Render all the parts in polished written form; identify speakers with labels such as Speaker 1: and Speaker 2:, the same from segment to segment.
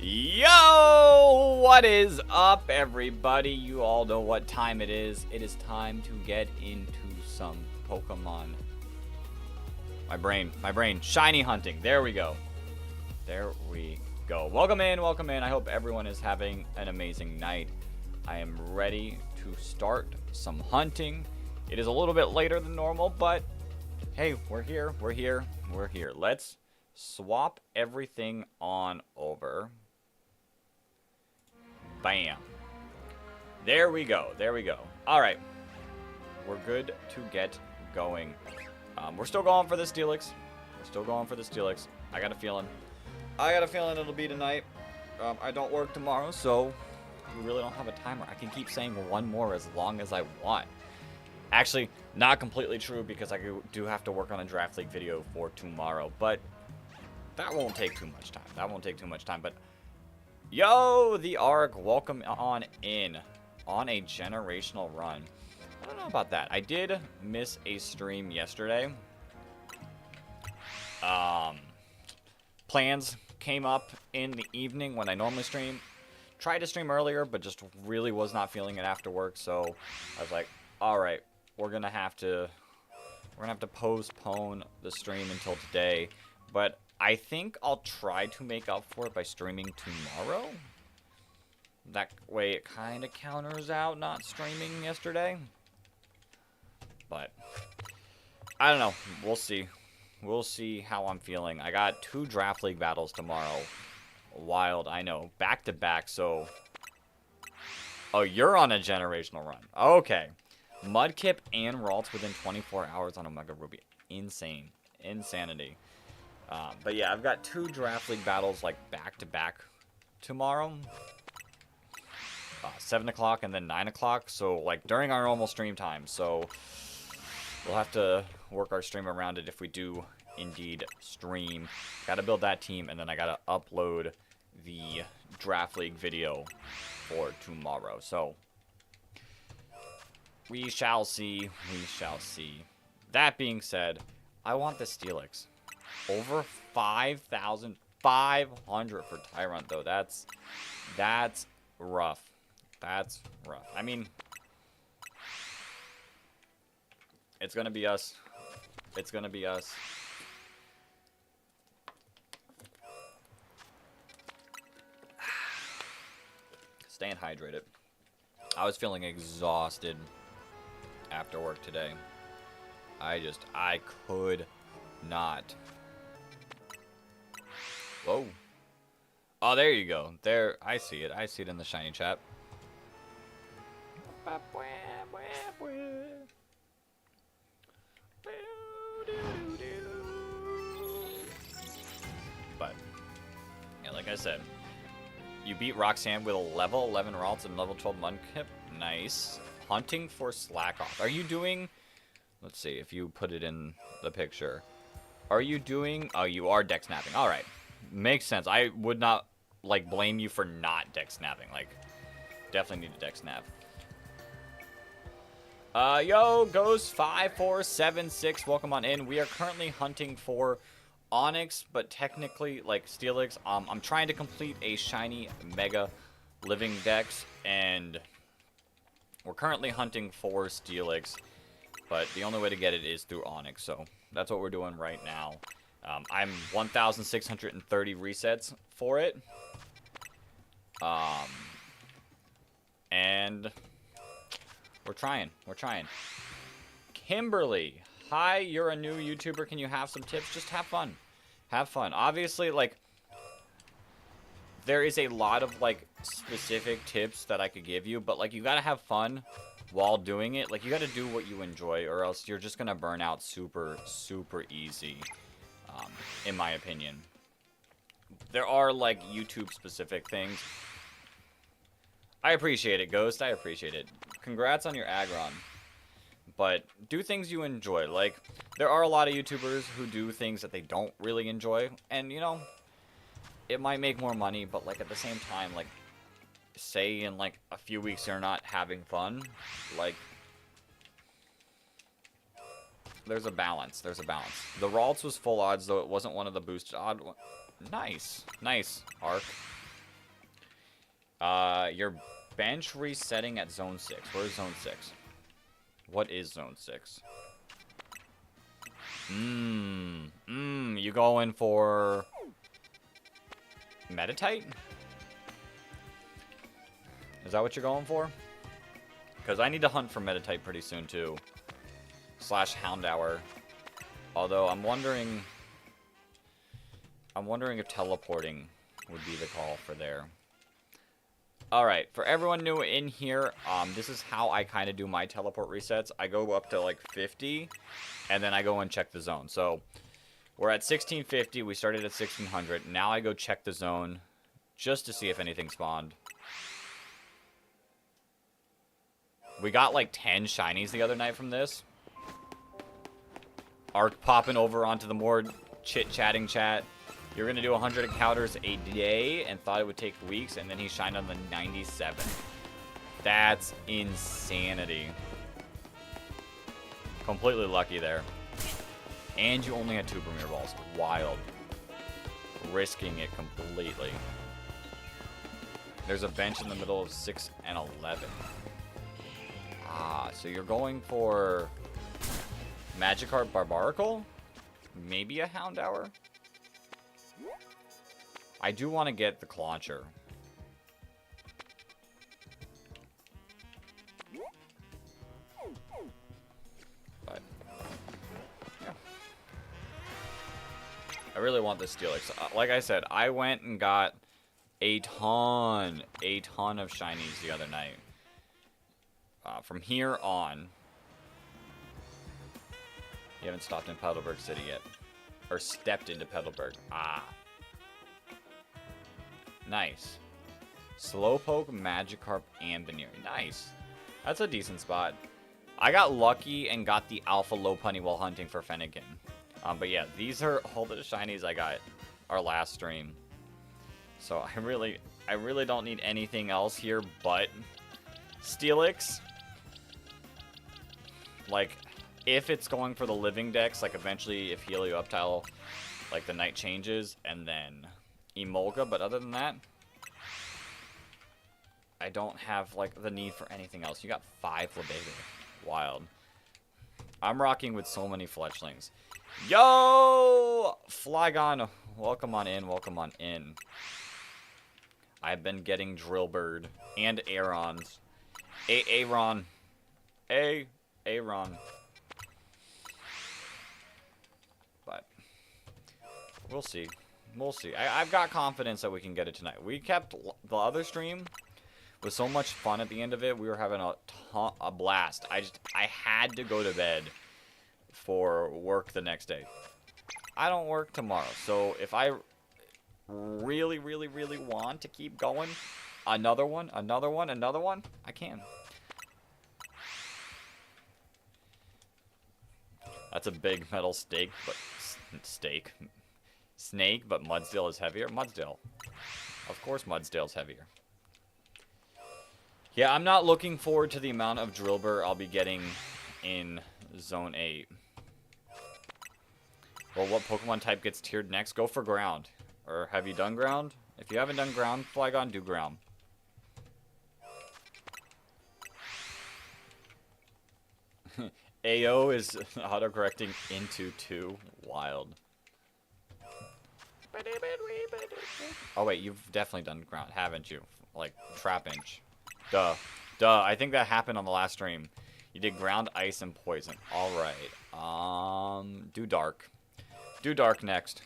Speaker 1: Yo! What is up, everybody? You all know what time it is. It is time to get into some Pokemon. My brain. Shiny hunting. There we go. Welcome in. I hope everyone is having an amazing night. I am ready to start some hunting. It is a little bit later than normal, but hey, we're here. Let's swap everything on over. Bam. There we go. All right. We're good to get going. We're still going for the Steelix. I got a feeling it'll be tonight. I don't work tomorrow, so we really don't have a timer. I can keep saying one more as long as I want. Actually, not completely true because I do have to work on a Draft League video for tomorrow, but that won't take too much time. But yo, the Arc, welcome on in on a generational run. I don't know about that. I did miss a stream yesterday. Plans came up in the evening when I normally stream. Tried to stream earlier, but just really was not feeling it after work. So I was like, all right, we're gonna have to postpone the stream until today. But I think I'll try to make up for it by streaming tomorrow. That way it kind of counters out not streaming yesterday. But I don't know. We'll see. We'll see how I'm feeling. I got 2 Draft League battles tomorrow. Wild, I know. Back to back, so... Oh, you're on a generational run. Okay. Mudkip and Ralts within 24 hours on Omega Ruby. Insane. Insanity. But yeah, I've got 2 Draft League battles like back to back tomorrow. 7 o'clock and then 9 o'clock. So like during our normal stream time. So we'll have to work our stream around it if we do indeed stream. Got to build that team, and then I got to upload the Draft League video for tomorrow. So we shall see. That being said, I want the Steelix. Over 5,500 for Tyrunt, though. That's rough. I mean, it's gonna be us. Staying hydrated. I was feeling exhausted after work today. I could not. Whoa. Oh, there you go. There, I see it. I see it in the shiny chat. But, yeah, like I said, you beat Roxanne with a level 11 Ralts and level 12 Mudkip. Nice. Hunting for Slackoth. Are you doing... Let's see if you put it in the picture. Are you doing... Oh, you are deck snapping. All right. Makes sense. I would not, like, blame you for not deck snapping. Like, definitely need to deck snap. Yo, Ghost5476. Welcome on in. We are currently hunting for Onix, but technically, like, Steelix. I'm trying to complete a shiny Mega Living Dex, and we're currently hunting for Steelix, but the only way to get it is through Onix, so that's what we're doing right now. I'm 1,630 resets for it. And we're trying. Kimberly, hi, you're a new YouTuber. Can you have some tips? Just have fun. Obviously, like, there is a lot of, like, specific tips that I could give you, but, like, you gotta have fun while doing it. Like, you gotta do what you enjoy, or else you're just gonna burn out super easy, in my opinion. There are, like, YouTube-specific things. I appreciate it, Ghost. I appreciate it. Congrats on your Aggron. But do things you enjoy. Like, there are a lot of YouTubers who do things that they don't really enjoy. And, you know, it might make more money, but, like, at the same time, like, say in, like, a few weeks you're not having fun, like, there's a balance. The Ralts was full odds, though it wasn't one of the boosted odd ones. Nice, Arc. Your bench resetting at zone 6. Where's zone 6? What is zone 6? You going for Meditite? Is that what you're going for? Because I need to hunt for Meditite pretty soon too. / Houndour. Although I'm wondering if teleporting would be the call for there. Alright, for everyone new in here, this is how I kind of do my teleport resets. I go up to like 50, and then I go and check the zone. So, we're at 1650, we started at 1600. Now I go check the zone, just to see if anything spawned. We got like 10 shinies the other night from this. Ark popping over onto the more chit-chatting chat. You're going to do 100 encounters a day and thought it would take weeks, and then he shined on the 97. That's insanity. Completely lucky there. And you only had 2 Premier Balls. Wild. Risking it completely. There's a bench in the middle of 6 and 11. Ah, so you're going for Magikarp Barbaracle? Maybe a Houndour? I do want to get the Clauncher. But, yeah. I really want this Steelix. Like I said, I went and got a ton of shinies the other night. From here on, you haven't stopped in Petalburg City yet. Or stepped into Petalburg. Ah. Nice. Slowpoke, Magikarp, and Baneri. Nice. That's a decent spot. I got lucky and got the Alpha Lopunny while hunting for Fennekin. But yeah, these are all the shinies I got our last stream. So I really don't need anything else here but Steelix. Like, if it's going for the living dex, like eventually if Helioptile, like the night changes, and then Emolga, but other than that, I don't have like the need for anything else. You got 5 Flabébé. Wild. I'm rocking with so many fletchlings. Yo! Flygon, welcome on in, welcome on in. I've been getting Drillbird and Aarons. Aaron. Aaron. But we'll see. We'll see. I've got confidence that we can get it tonight. We kept the other stream with so much fun at the end of it. We were having a blast. I had to go to bed for work the next day. I don't work tomorrow, so if I really want to keep going, another one, I can. That's a big metal stake, but snake, but Mudsdale is heavier. Mudsdale, of course, Mudsdale's heavier. Yeah, I'm not looking forward to the amount of Drillbur I'll be getting in Zone 8. Well, what Pokemon type gets tiered next? Go for ground. Or have you done ground? If you haven't done ground, Flygon, do ground. AO is autocorrecting into 2. Wild. Oh wait, you've definitely done ground, haven't you? Like, Trapinch. Duh. I think that happened on the last stream. You did ground, ice, and poison. Alright. Do dark. Do dark next.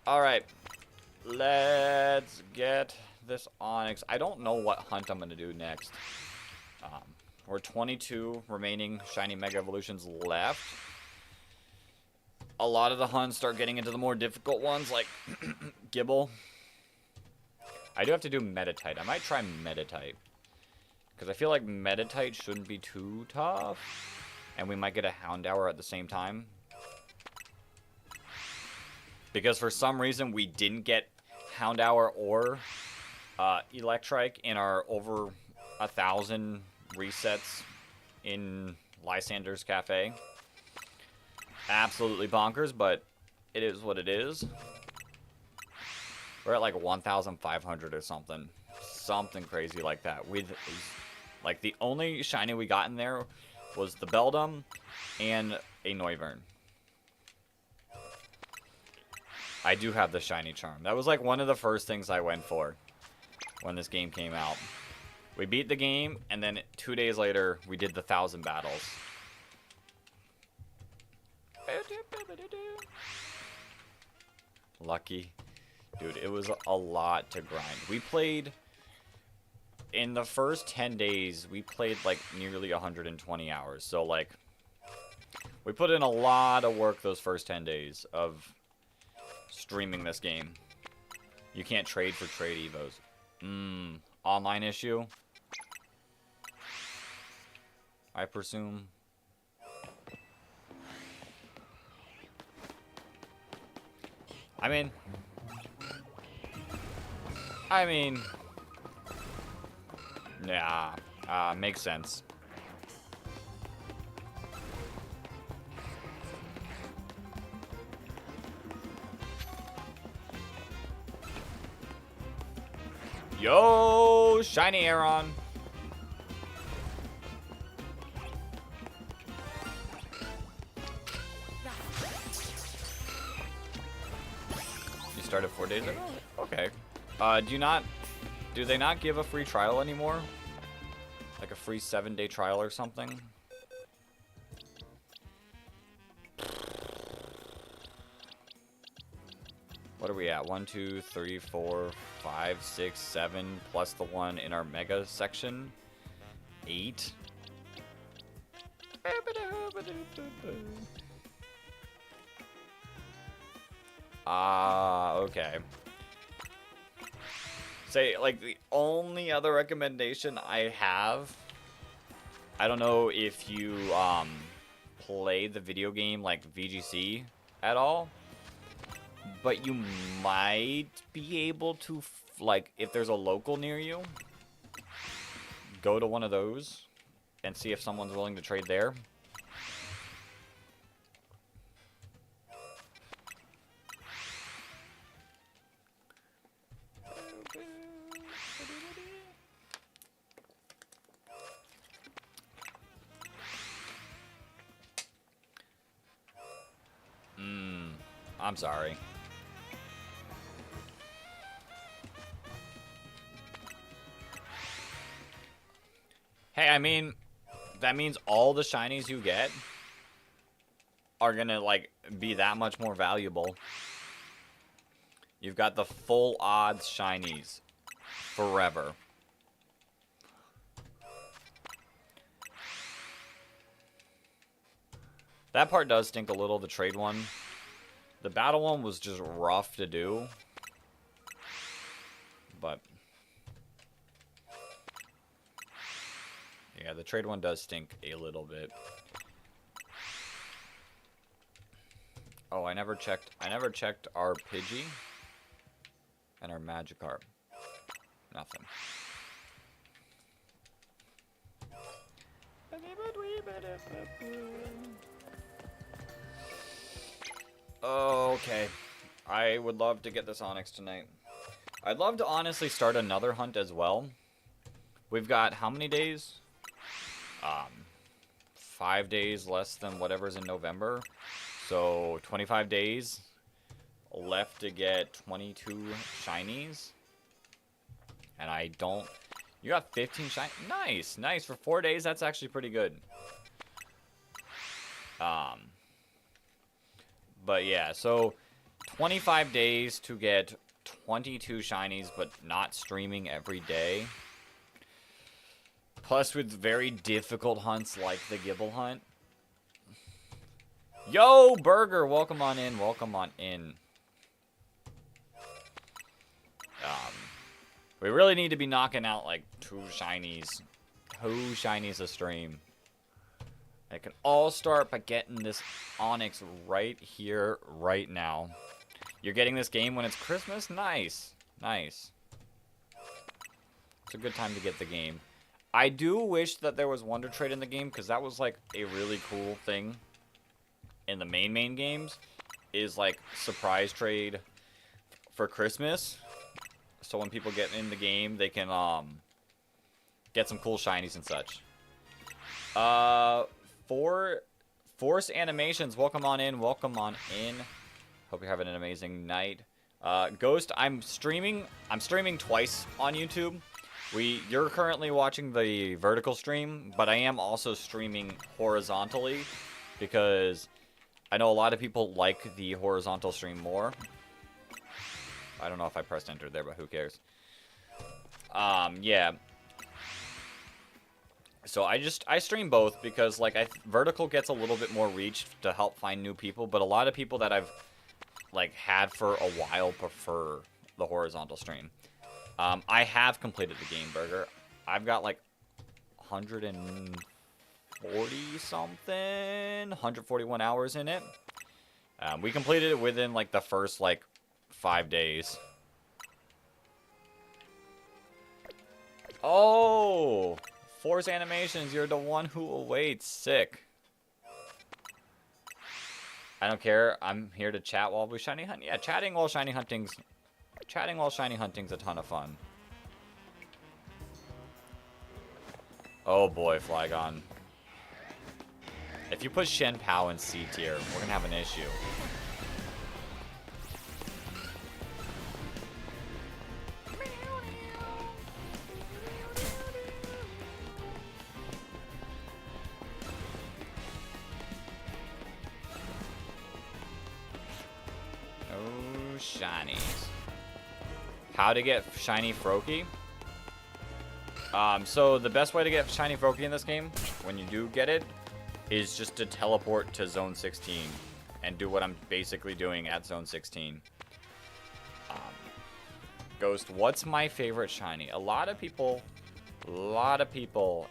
Speaker 1: Alright. Let's get this Onix. I don't know what hunt I'm going to do next. We're 22 remaining Shiny Mega Evolutions left. A lot of the hunts start getting into the more difficult ones, like Gible. I do have to do Meditite. I might try Meditite. Because I feel like Meditite shouldn't be too tough. And we might get a Houndour at the same time. Because for some reason we didn't get Houndour or Electrike in our over 1,000 resets in Lysander's Cafe. Absolutely bonkers, but it is what it is. We're at like 1,500 or something. Something crazy like that. Like, the only shiny we got in there was the Beldum and a Noivern. I do have the shiny charm. That was like one of the first things I went for when this game came out. We beat the game, and then 2 days later, we did the 1,000 battles. Lucky. Dude, it was a lot to grind. We played... In the first 10 days, we played like nearly 120 hours. So, like, we put in a lot of work those first 10 days of streaming this game. You can't trade for trade evos. Online issue? I presume. I mean... Yeah, makes sense. Yo, shiny Aeron. You started 4 days ago? Okay. Do they not give a free trial anymore? Like a free 7-day trial or something? What are we at? 1, 2, 3, 4, 5, 6, 7, plus the one in our mega section. 8. Okay. Say, like, the only other recommendation I have, I don't know if you, play the video game, like, VGC at all, but you might be able to, like, if there's a local near you, go to one of those and see if someone's willing to trade there. I'm sorry. Hey, I mean, that means all the shinies you get are gonna, like, be that much more valuable. You've got the full odds shinies forever. That part does stink a little, the trade one. The battle one was just rough to do. But yeah, the trade one does stink a little bit. Oh, I never checked our Pidgey and our Magikarp. Nothing. Okay. I would love to get this Onyx tonight. I'd love to honestly start another hunt as well. We've got how many days? 5 days less than whatever's in November. So 25 days left to get 22 shinies. And I don't... You got 15 shinies? Nice, nice. For 4 days, that's actually pretty good. But yeah, so 25 days to get 22 shinies, but not streaming every day. Plus with very difficult hunts like the Gible hunt. Yo, Burger, welcome on in, welcome on in. We really need to be knocking out like 2 shinies. 2 shinies a stream. It can all start by getting this Onyx right here, right now. You're getting this game when it's Christmas? Nice. Nice. It's a good time to get the game. I do wish that there was Wonder Trade in the game, because that was, like, a really cool thing in the main games, is, like, surprise trade for Christmas. So when people get in the game, they can, get some cool shinies and such. Force Animations, welcome on in, welcome on in. Hope you're having an amazing night. Ghost, I'm streaming twice on YouTube. You're currently watching the vertical stream, but I am also streaming horizontally because I know a lot of people like the horizontal stream more. I don't know if I pressed enter there, but who cares? Yeah. So I stream both because like vertical gets a little bit more reach to help find new people, but a lot of people that I've like had for a while prefer the horizontal stream. I have completed the game, Burger. I've got like 140 something, 141 hours in it. We completed it within like the first like 5 days. Oh, Force Animations, you're the one who awaits. Sick. I don't care. I'm here to chat while we shiny hunt. Yeah, chatting while shiny hunting's a ton of fun. Oh boy, Flygon. If you put Shen Pao in C tier, we're gonna have an issue. Oh, shinies. How to get shiny Froakie? So the best way to get shiny Froakie in this game, when you do get it, is just to teleport to Zone 16 and do what I'm basically doing at Zone 16. Ghost, what's my favorite shiny? A lot of people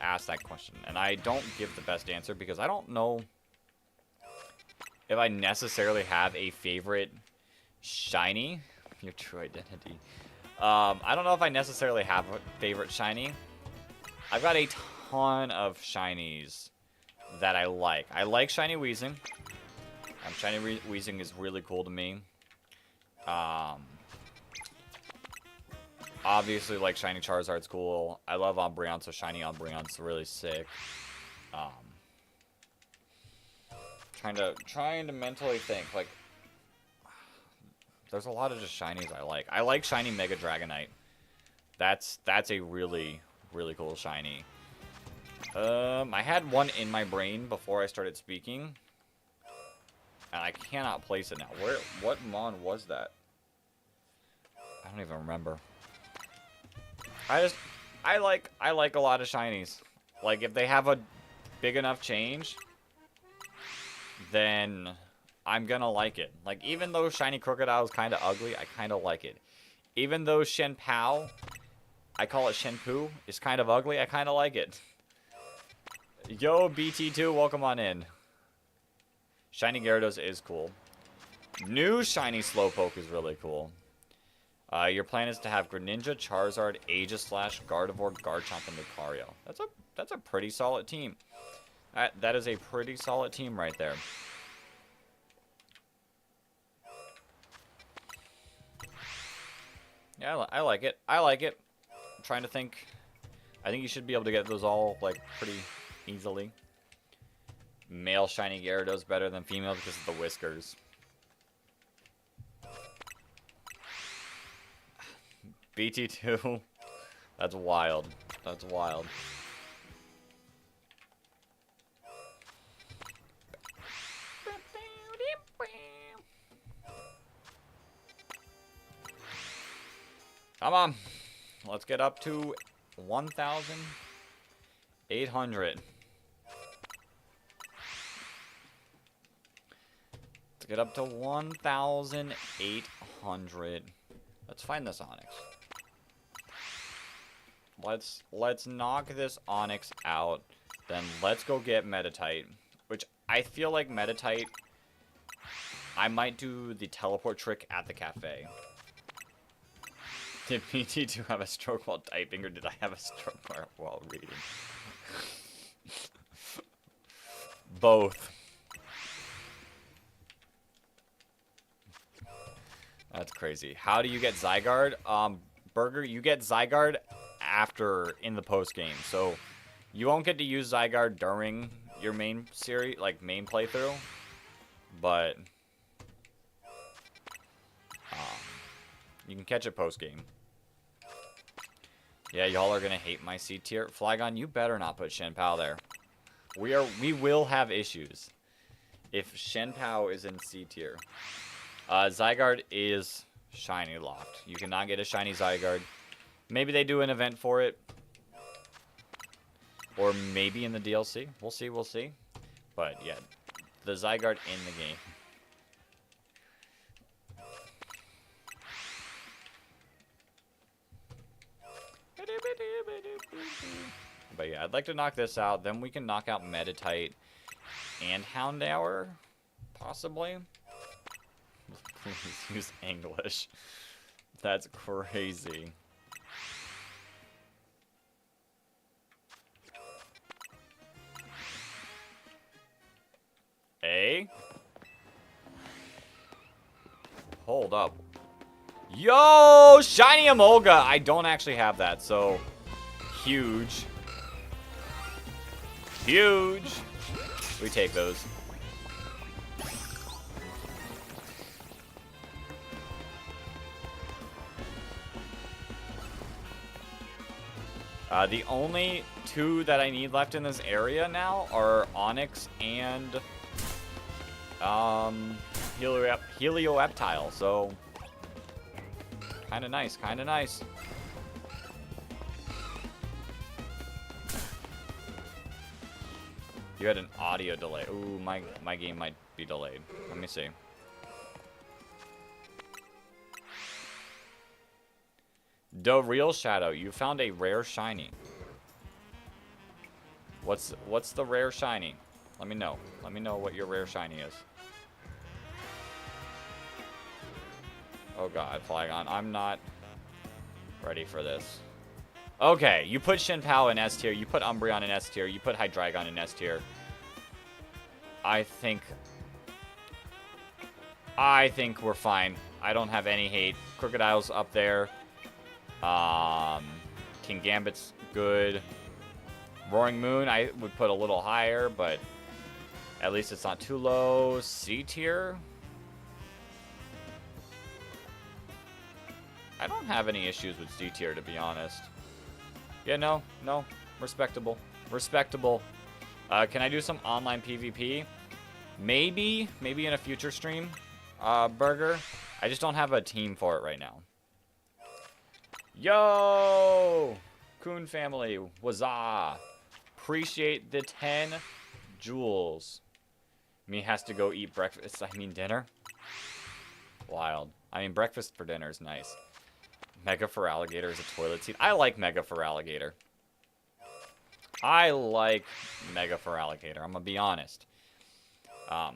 Speaker 1: ask that question, and I don't give the best answer because I don't know if I necessarily have a favorite shiny. Your true identity. I don't know if I necessarily have a favorite shiny. I've got a ton of shinies that I like. I like Shiny Weezing. Shiny Weezing is really cool to me. Obviously, like, Shiny Charizard's cool. I love Umbreon, so Shiny Umbreon's really sick. Trying to mentally think, like, there's a lot of just shinies I like. I like Shiny Mega Dragonite. That's a really, really cool shiny. I had one in my brain before I started speaking, and I cannot place it now. What mon was that? I don't even remember. I like a lot of shinies. Like, if they have a big enough change, then I'm gonna like it. Like, even though Shiny Crocodile is kind of ugly, I kind of like it. Even though Shen Pao, I call it Shen Poo, is kind of ugly, I kind of like it. Yo, BT2, welcome on in. Shiny Gyarados is cool. New Shiny Slowpoke is really cool. Your plan is to have Greninja, Charizard, Aegislash, Gardevoir, Garchomp, and Lucario. That's a pretty solid team. That is a pretty solid team right there. Yeah, I like it. I like it. I'm trying to think. I think you should be able to get those all, like, pretty easily. Male Shiny Gyarados better than female because of the whiskers. BT2. That's wild. That's wild. Come on. Let's get up to 1,800. Let's get up to 1,800. Let's find this Onix. Let's knock this Onix out. Then let's go get Meditite. Which I feel like Meditite, I might do the teleport trick at the cafe. Did PT2 have a stroke while typing, or did I have a stroke while reading? Both. That's crazy. How do you get Zygarde? Burger, you get Zygarde after in the post game. So you won't get to use Zygarde during your main series, like main playthrough. But you can catch it post game. Yeah, y'all are gonna hate my C tier. Flygon, you better not put Shenpao there. We will have issues if Shenpao is in C tier. Zygarde is shiny locked. You cannot get a shiny Zygarde. Maybe they do an event for it. Or maybe in the DLC. We'll see, we'll see. But yeah, the Zygarde in the game. But yeah, I'd like to knock this out. Then we can knock out Meditite and Houndour, possibly. Please use English. That's crazy. A? Hold up. Yo! Shiny Emolga! I don't actually have that, so... Huge. Huge! We take those. The only two that I need left in this area now are Onix and Helioptile, so kinda nice, kinda nice. You had an audio delay. Ooh, my game might be delayed. Let me see. The real Shadow, you found a rare shiny. What's the rare shiny? Let me know. Let me know what your rare shiny is. Oh god, Flygon, I'm not ready for this. Okay, you put Shenpao in S tier, you put Umbreon in S tier, you put Hydreigon in S tier. I think we're fine. I don't have any hate. Crocodile's up there. King Gambit's good. Roaring Moon, I would put a little higher, but at least it's not too low. C tier. I don't have any issues with C tier, to be honest. Yeah, no. Respectable. Respectable. Can I do some online PvP? Maybe in a future stream, Burger. I just don't have a team for it right now. Yo! Coon family, wazah! Appreciate the 10 jewels. Me has to go eat breakfast. I mean dinner. Wild. I mean breakfast for dinner is nice. Mega Feraligatr is a toilet seat. I like Mega Feraligatr. I like Mega Feraligatr. I'm gonna be honest. I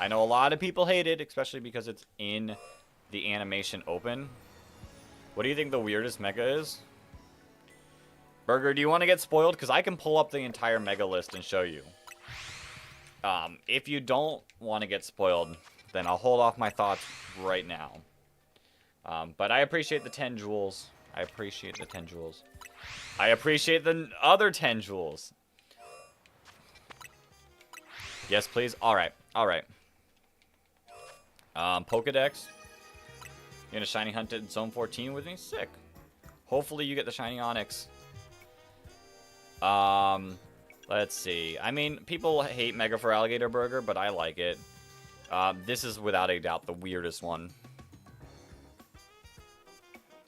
Speaker 1: know a lot of people hate it, especially because it's in the animation open. What do you think the weirdest Mega is? Burger, do you want to get spoiled? Because I can pull up the entire Mega list and show you. If you don't want to get spoiled, then I'll hold off my thoughts right now. But I appreciate the 10 jewels. I appreciate the 10 jewels. I appreciate the other 10 jewels. Yes, please. Alright. Alright. Pokedex. You're gonna shiny hunt in Zone 14 with me? Sick. Hopefully you get the shiny Onix. Let's see. I mean, people hate Mega Feraligatr Burger, but I like it. This is without a doubt the weirdest one.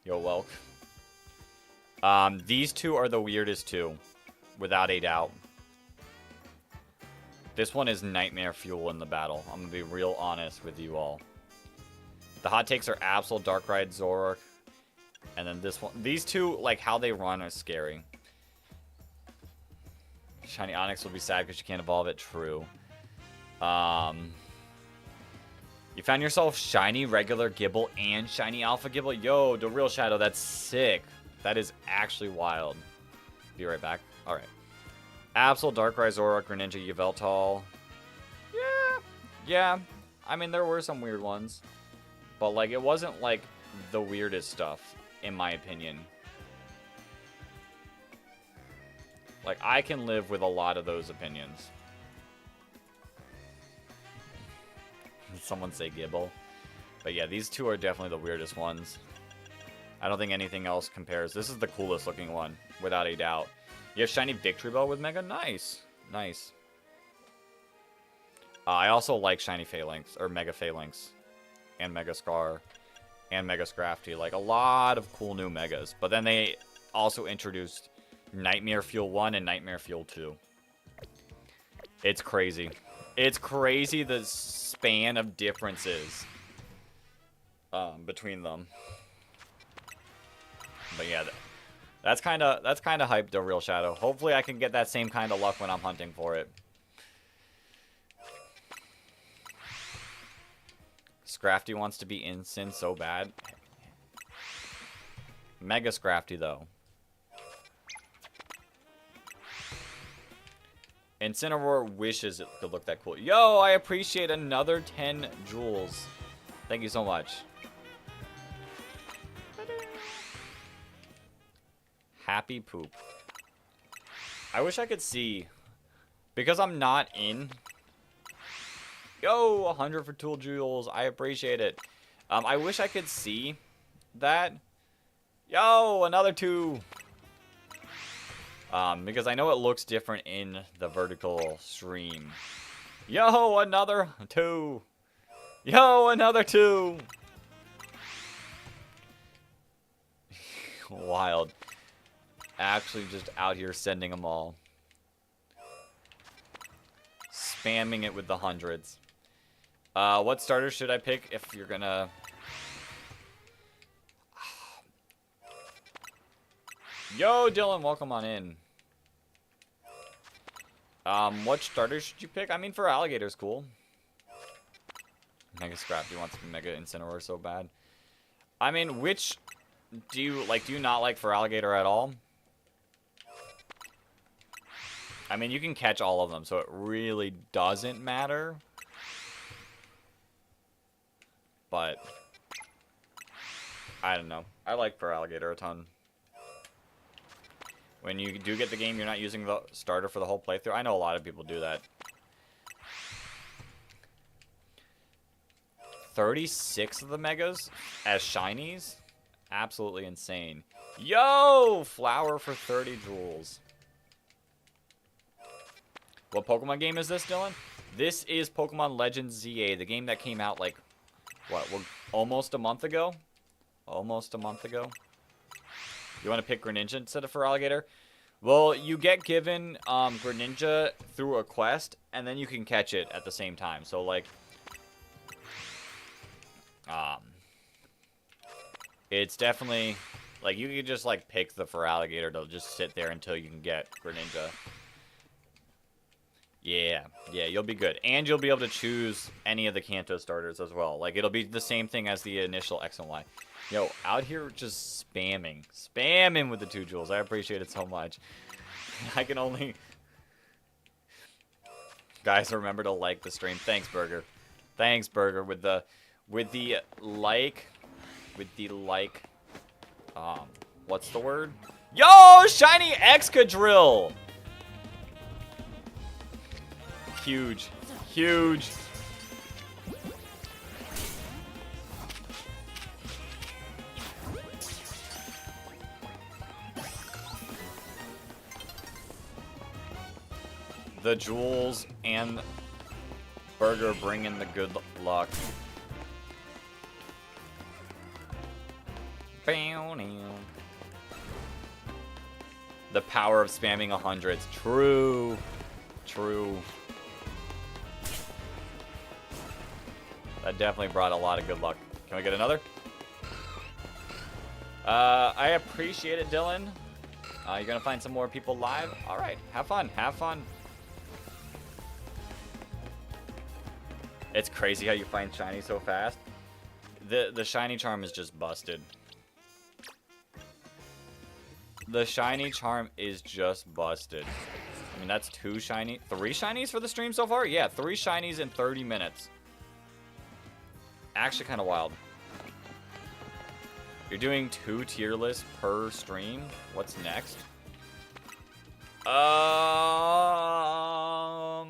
Speaker 1: Yo, Welk. These two are the weirdest two, without a doubt. This one is nightmare fuel in the battle. I'm gonna be real honest with you all. The hot takes are Absol, Darkrai, Zoroark, and then this one. These two, like how they run, are scary. Shiny Onix will be sad because you can't evolve it. True. Yeah, You found yourself shiny regular Gible and shiny alpha Gible? Yo, the real Shadow, that's sick. That is actually wild. Be right back. Alright. Absol, Darkrai, Zoroark, Greninja, Yveltal. Yeah. I mean, there were some weird ones. But, like, it wasn't, like, the weirdest stuff, in my opinion. Like, I can live with a lot of those opinions. Someone say Gible. But yeah, these two are definitely the weirdest ones. I don't think anything else compares. This is the coolest looking one, without a doubt. You have shiny Victory Bell with Mega? Nice. Nice. I also like shiny Phalanx, or Mega Phalanx. And Mega Scar. And Mega Scrafty. Like, a lot of cool new Megas. But then they also introduced Nightmare Fuel 1 and Nightmare Fuel 2. It's crazy. It's crazy the span of differences between them. But yeah, that's kind of hyped, the real Shadow. Hopefully I can get that same kind of luck when I'm hunting for it. Scrafty wants to be Incin so bad. Mega Scrafty though. Incineroar wishes it could look that cool. Yo, I appreciate another 10 jewels. Thank you so much. Happy poop. I wish I could see. Because I'm not in. Yo, 100 for 2 jewels. I appreciate it. I wish I could see that. Yo, another 2. Because I know it looks different in the vertical stream. Yo, another 2. Yo, another 2. Wild. Actually just out here sending them all. Spamming it with the hundreds. What starters should I pick if you're gonna... Yo, Dylan, welcome on in. What starters should you pick? I mean, for Alligator's cool. Mega Scrafty wants to be Mega Incineroar so bad. I mean, which do you like? Do you not like for Alligator at all? I mean, you can catch all of them, so it really doesn't matter. But I don't know. I like for Alligator a ton. When you do get the game, you're not using the starter for the whole playthrough. I know a lot of people do that. 36 of the Megas as shinies? Absolutely insane. Yo! Flower for 30 jewels. What Pokemon game is this, Dylan? This is Pokemon Legends ZA, the game that came out like, what, almost a month ago? Almost a month ago? You want to pick Greninja instead of for Alligator? Well, you get given Greninja through a quest, and then you can catch it at the same time. So, like, it's definitely, like, you can just, like, pick the for Alligator to just sit there until you can get Greninja. Yeah, you'll be good. And you'll be able to choose any of the Kanto starters as well. Like, it'll be the same thing as the initial X and Y. Yo, out here just spamming. Spamming with the 2 jewels. I appreciate it so much. I can only... Guys, remember to like the stream. Thanks, Burger. Thanks, Burger. With the like... What's the word? Yo, shiny Excadrill! Huge. Huge. The jewels and Burger bring in the good luck. The power of spamming 100s. True. True. That definitely brought a lot of good luck. Can we get another? I appreciate it, Dylan. You're gonna find some more people live? Alright, have fun, have fun. It's crazy how you find shiny so fast. The shiny charm is just busted. The shiny charm is just busted. I mean, that's 3 shinies for the stream so far? Yeah, 3 shinies in 30 minutes. Actually kind of wild. You're doing 2 tier lists per stream? What's next?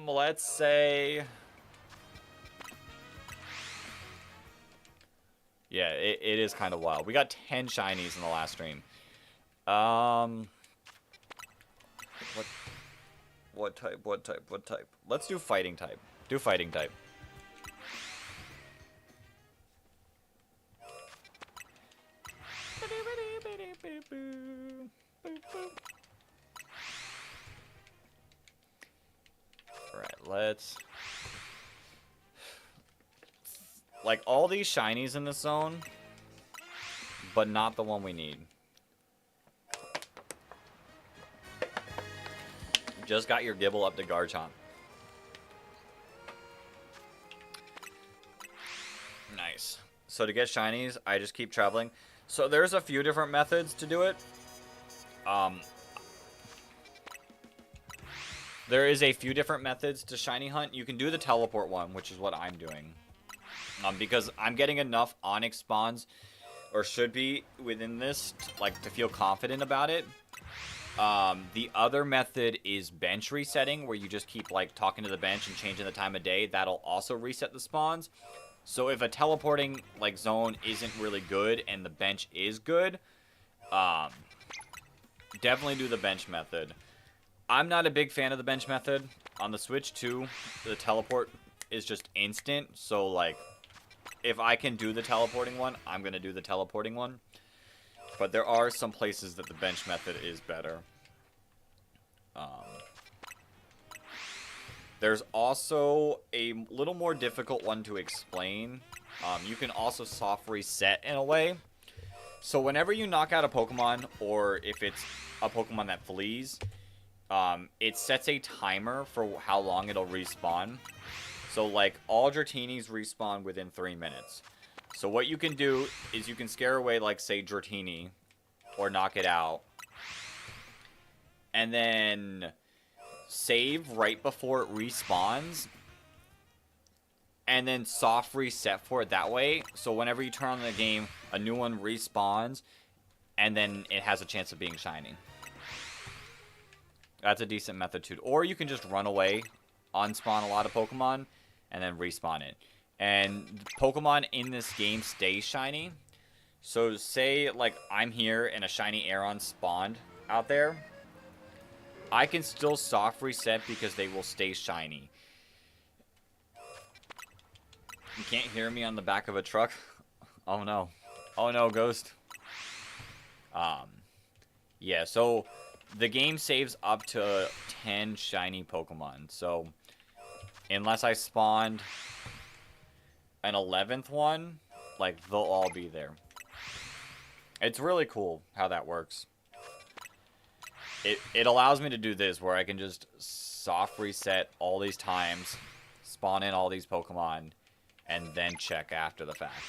Speaker 1: Let's say... Yeah, it is kind of wild. We got 10 shinies in the last stream. What type? Let's do fighting type. Do fighting type. Alright, let's... Like, all these shinies in this zone, but not the one we need. Just got your Gible up to Garchomp. Nice. So to get shinies, I just keep traveling. So there's a few different methods to do it. There is a few different methods to shiny hunt. You can do the teleport one, which is what I'm doing. Because I'm getting enough Onyx spawns, or should be within this, to feel confident about it. The other method is bench resetting, where you just keep talking to the bench and changing the time of day. That'll also reset the spawns. So if a teleporting zone isn't really good and the bench is good, definitely do the bench method. I'm not a big fan of the bench method. On the Switch 2, the teleport is just instant. So if I can do the teleporting one, I'm gonna do the teleporting one. But there are some places that the bench method is better. There's also a little more difficult one to explain. You can also soft reset in a way. So whenever you knock out a Pokemon, or if it's a Pokemon that flees, it sets a timer for how long it'll respawn. So all Dratini's respawn within 3 minutes. So what you can do is you can scare away, say, Dratini, or knock it out, and then save right before it respawns, and then soft reset for it that way. So whenever you turn on the game, a new one respawns, and then it has a chance of being shiny. That's a decent method too. Or you can just run away, unspawn a lot of Pokemon, and then respawn it. And Pokemon in this game stay shiny. So say, I'm here and a shiny Aeron spawned out there. I can still soft reset because they will stay shiny. You can't hear me on the back of a truck? Oh no. Oh no, Ghost. Yeah, so the game saves up to 10 shiny Pokemon. So unless I spawned an 11th one, they'll all be there. It's really cool how that works. It allows me to do this, where I can just soft reset all these times, spawn in all these Pokemon, and then check after the fact.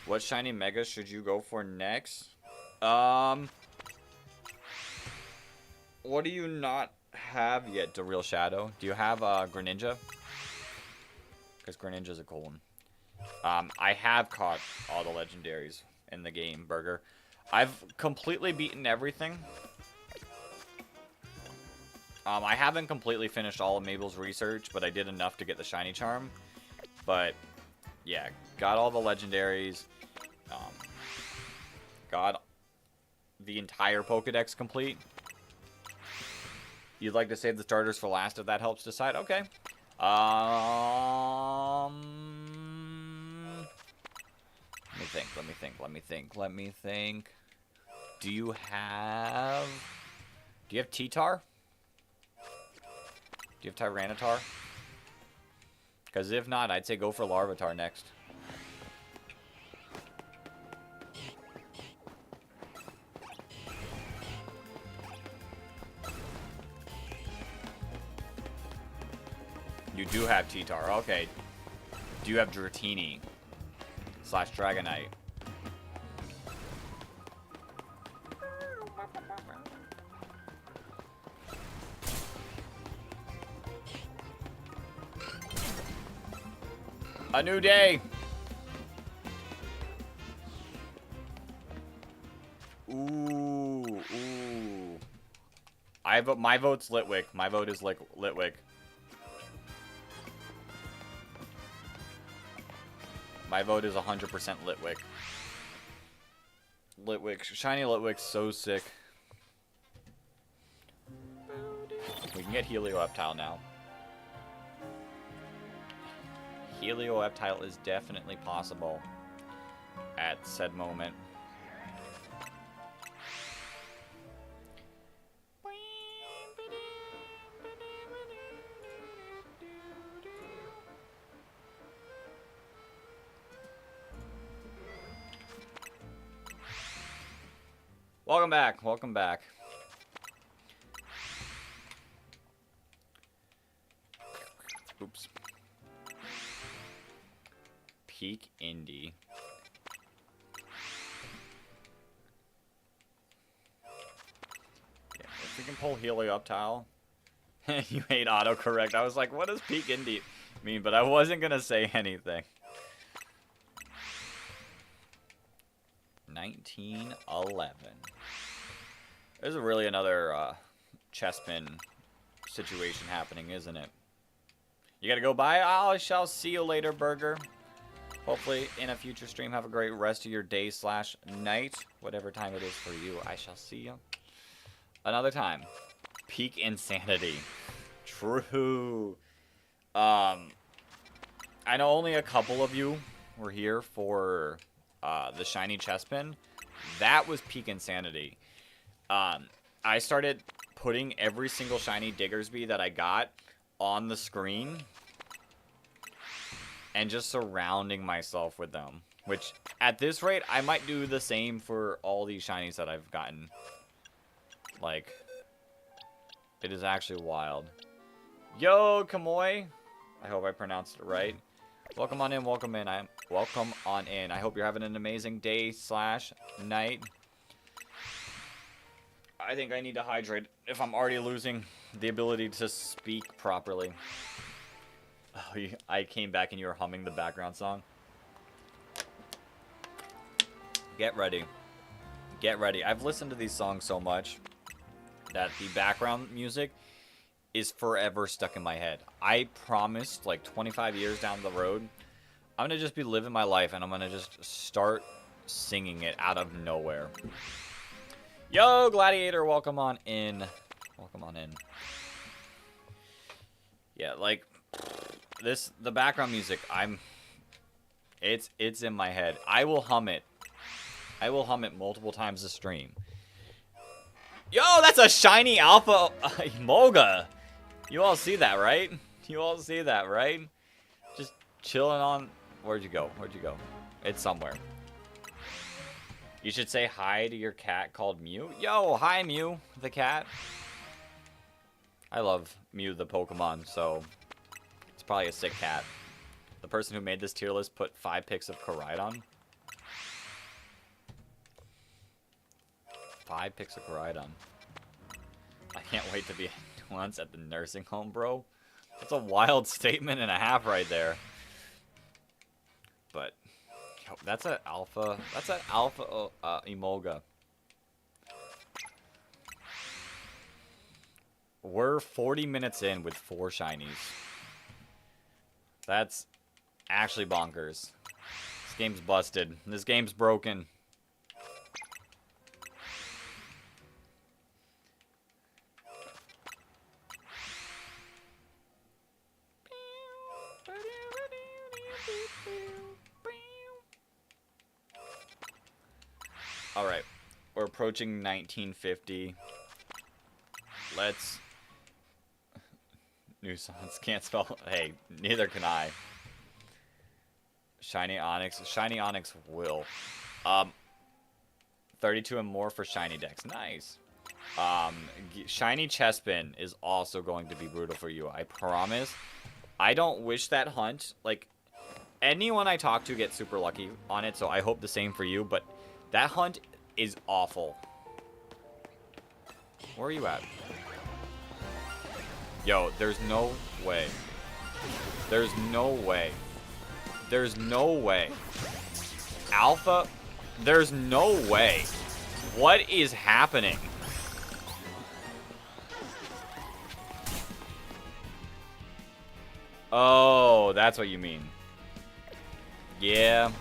Speaker 1: What shiny Mega should you go for next? What do you not have yet, Real Shadow? Do you have Greninja? Because Greninja's a cool one. I have caught all the legendaries in the game, Burger. I've completely beaten everything. I haven't completely finished all of Mabel's research, but I did enough to get the shiny charm. But yeah, got all the legendaries. Got the entire Pokedex complete. You'd like to save the starters for last if that helps decide? Okay. Let me think. Do you have T-Tar? Do you have Tyranitar? Because if not, I'd say go for Larvitar next. You do have T-Tar. Okay. Do you have Dratini / Dragonite? A new day. Ooh. My vote's Litwick. My vote is like Litwick. My vote is 100% Litwick. Litwick. Shiny Litwick's so sick. We can get Helioptile now. Helioptile is definitely possible at said moment. Welcome back. Welcome back. Oops. Peak Indie. Yeah, if we can pull Helioptile. You hate autocorrect. I was like, what does Peak Indie mean? But I wasn't going to say anything. 1911. There's really another Chespin situation happening, isn't it? You gotta go bye. I shall see you later, Burger. Hopefully, in a future stream, have a great rest of your day / night. Whatever time it is for you, I shall see you another time. Peak Insanity. True. I know only a couple of you were here for the shiny Chespin. That was Peak Insanity. I started putting every single shiny Diggersby that I got on the screen and just surrounding myself with them. Which, at this rate, I might do the same for all these shinies that I've gotten. Like, it is actually wild. Yo, Kamoy! I hope I pronounced it right. Welcome on in, welcome in. Welcome on in. I hope you're having an amazing day / night. I think I need to hydrate if I'm already losing the ability to speak properly. Oh, I came back and you were humming the background song. Get ready. Get ready. I've listened to these songs so much that the background music is forever stuck in my head. I promised, like 25 years down the road, I'm gonna just be living my life and I'm gonna just start singing it out of nowhere. Yo, Gladiator, welcome on in. Welcome on in. Yeah, like the background music, it's in my head. I will hum it. I will hum it multiple times a stream. Yo, that's a shiny alpha Emolga. You all see that, right? You all see that, right? Just chilling on. Where'd you go? Where'd you go? It's somewhere. You should say hi to your cat called Mew. Yo, hi Mew, the cat. I love Mew the Pokemon, so it's probably a sick cat. The person who made this tier list put 5 pics of Koraidon. 5 pics of Koraidon. I can't wait to be once at the nursing home, bro. That's a wild statement and a half right there. But yo, that's an alpha. That's an alpha Emolga. We're 40 minutes in with 4 shinies. That's actually bonkers. This game's busted. This game's broken. Alright. We're approaching 1950. Let's... Nuisance. Can't spell... Hey, neither can I. Shiny Onyx. Shiny Onyx will. 32 and more for Shiny Dex. Nice. Shiny Chespin is also going to be brutal for you. I promise. I don't wish that hunt. Like, anyone I talk to gets super lucky on it, so I hope the same for you, but that hunt is awful. Where are you at? Yo, there's no way. There's no way. There's no way. Alpha? There's no way. What is happening? Oh, that's what you mean. Yeah.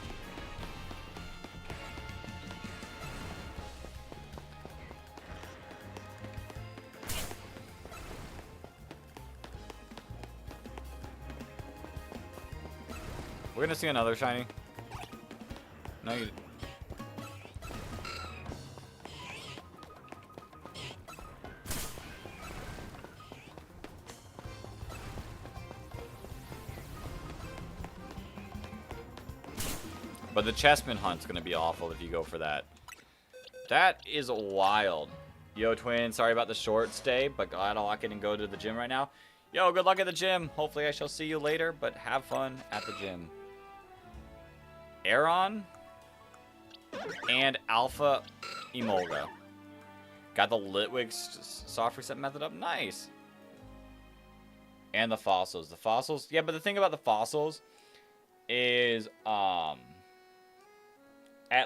Speaker 1: We're gonna see another shiny. No, you... But the Chessman hunt's gonna be awful if you go for that. That is wild. Yo, Twin, sorry about the short stay, but glad I'll lock it and go to the gym right now. Yo, good luck at the gym. Hopefully I shall see you later, but have fun at the gym. Aeron and Alpha Emolga. Got the Litwick soft reset method up. Nice. And the fossils. The fossils. Yeah, but the thing about the fossils is, at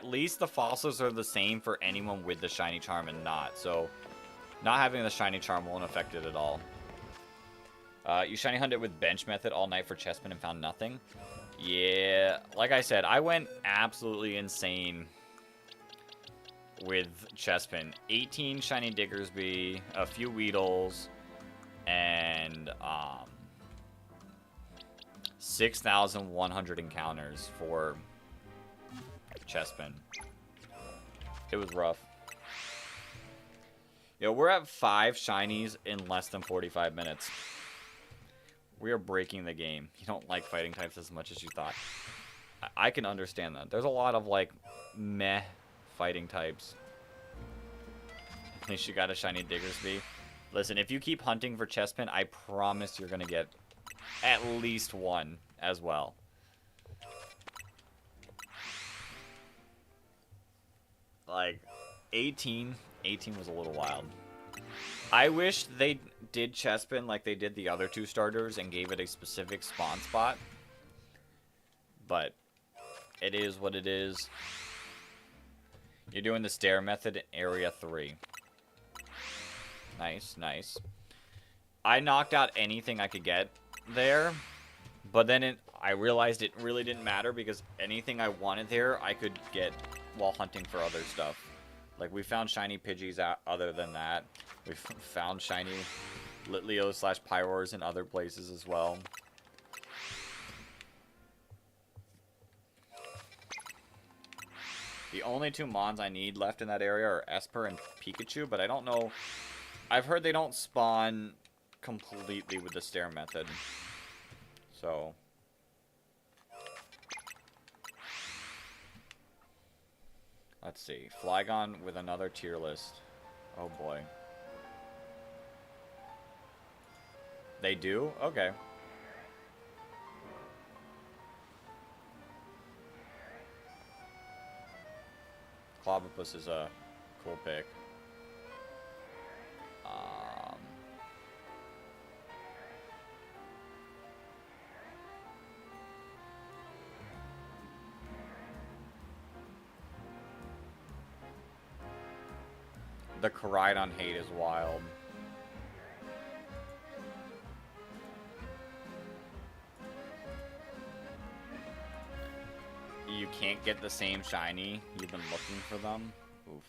Speaker 1: least the fossils are the same for anyone with the shiny charm and not. So, not having the shiny charm won't affect it at all. You shiny hunted with bench method all night for Chessman and found nothing. Yeah, like I said, I went absolutely insane with Chessman. 18 shiny Diggersby, a few Weedles, and 6,100 encounters for Chessman. It was rough. Yo, we're at 5 shinies in less than 45 minutes. We are breaking the game. You don't like fighting types as much as you thought. I can understand that. There's a lot of, like, meh fighting types. At least you got a shiny Diggersby. Listen, if you keep hunting for Chessman, I promise you're going to get at least one as well. Like, 18 was a little wild. I wish they did Chessman like they did the other 2 starters and gave it a specific spawn spot. But it is what it is. You're doing the stair method in Area 3. Nice, nice. I knocked out anything I could get there, but then I realized it really didn't matter because anything I wanted there I could get while hunting for other stuff. Like, we found shiny Pidgeys out other than that. We found shiny Litleo / Pyroars in other places as well. The only 2 Mons I need left in that area are Esper and Pikachu, but I don't know. I've heard they don't spawn completely with the stair method. So... let's see. Flygon with another tier list. Oh boy. They do? Okay. Clobbopus is a cool pick. The Koraidon hate is wild. You can't get the same shiny. You've been looking for them. Oof.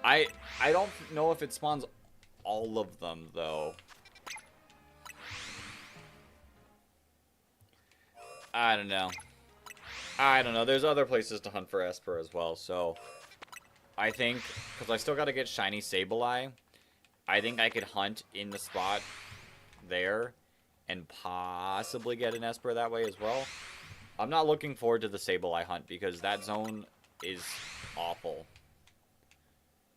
Speaker 1: I don't know if it spawns all of them, though. I don't know. There's other places to hunt for Esper as well, so... I think, because I still got to get shiny Sableye, I think I could hunt in the spot there and possibly get an Esper that way as well. I'm not looking forward to the Sableye hunt because that zone is awful.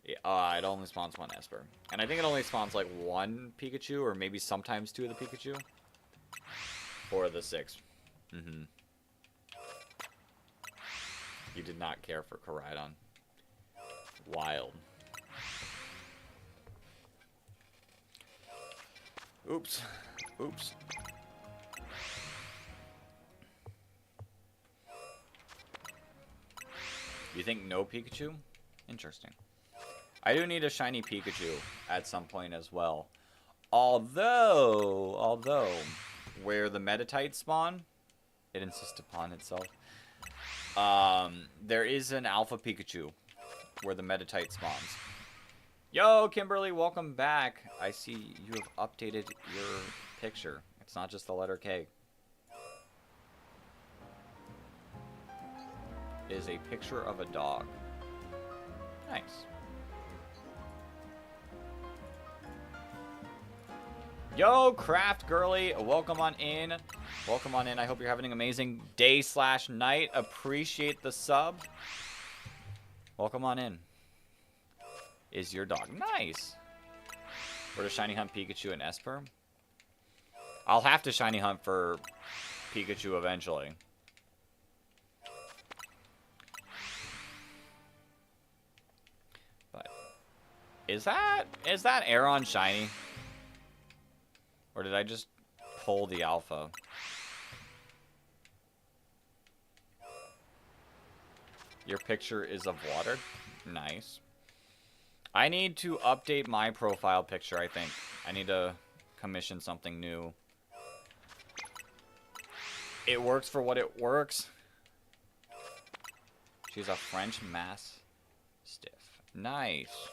Speaker 1: It only spawns one Esper. And I think it only spawns like one Pikachu, or maybe sometimes two of the Pikachu. For the 6. You did not care for Koraidon. Wild. Oops. Oops. You think no Pikachu? Interesting. I do need a shiny Pikachu at some point as well. Although, where the Meditite spawn, it insists upon itself. There is an Alpha Pikachu where the Meditite spawns. Yo, Kimberly, welcome back. I see you have updated your picture. It's not just the letter K. It is a picture of a dog. Nice. Yo, Craft Girly, welcome on in. Welcome on in. I hope you're having an amazing day/night. Appreciate the sub. Welcome on in. Is your dog nice? Where to shiny hunt Pikachu and Esper? I'll have to shiny hunt for Pikachu eventually. But is that Aeron shiny? Or did I just pull the alpha? Your picture is of water? Nice. I need to update my profile picture, I think. I need to commission something new. It works for what it works. She's a French Mastiff. Nice.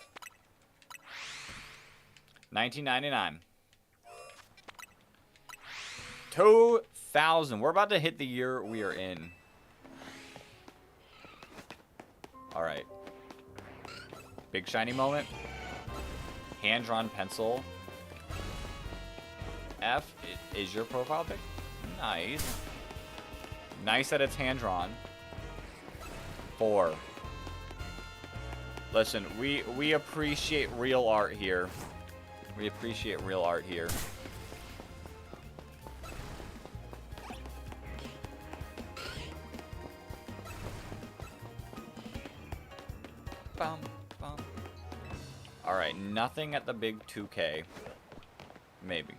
Speaker 1: 1999. 2000. We're about to hit the year we are in. Alright. Big shiny moment. Hand-drawn pencil. F is your profile pic. Nice. Nice that it's hand-drawn. 4. Listen, we appreciate real art here. We appreciate real art here. Bum, bum. Alright, nothing at the big 2K. Maybe.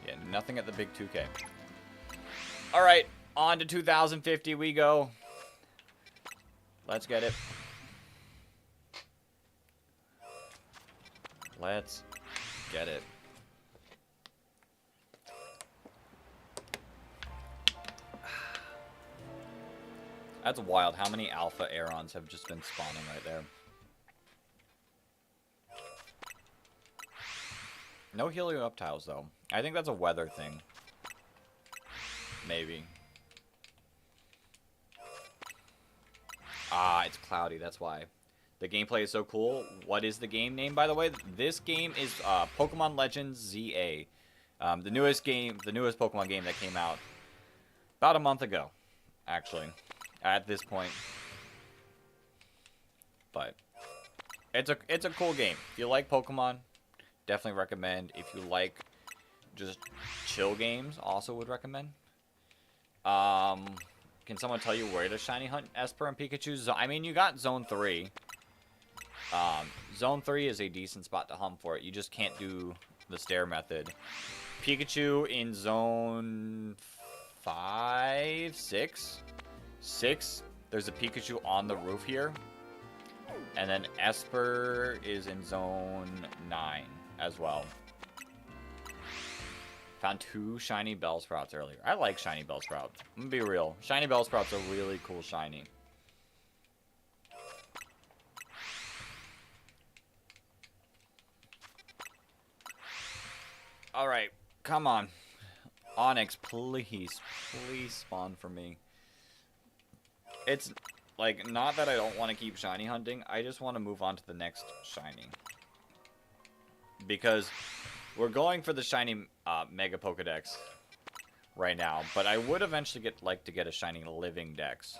Speaker 1: Yeah, nothing at the big 2K. Alright, on to 2050 we go. Let's get it. Let's get it. That's wild how many alpha Aerons have just been spawning right there. No Helioptiles, though. I think that's a weather thing. Maybe. Ah, it's cloudy, that's why. The gameplay is so cool. What is the game name, by the way? This game is Pokemon Legends ZA. The newest Pokemon game that came out about a month ago, actually, at this point. But it's a cool game. If you like Pokemon, definitely recommend. If you like just chill games, also would recommend. Can someone tell you where to shiny hunt Esper and Pikachu? I mean, you got Zone 3. Zone 3 is a decent spot to hunt for it. You just can't do the stair method. Pikachu in Zone 5, 6? 6, there's a Pikachu on the roof here. And then Esper is in Zone 9 as well. Found 2 shiny Bellsprouts earlier. I like shiny Bellsprout. I'm gonna be real. Shiny Bellsprout's a really cool shiny. Alright, come on. Onyx, please. Please spawn for me. It's, like, not that I don't want to keep shiny hunting. I just want to move on to the next shiny. Because we're going for the shiny Mega Pokedex right now. But I would eventually like to get a shiny Living Dex.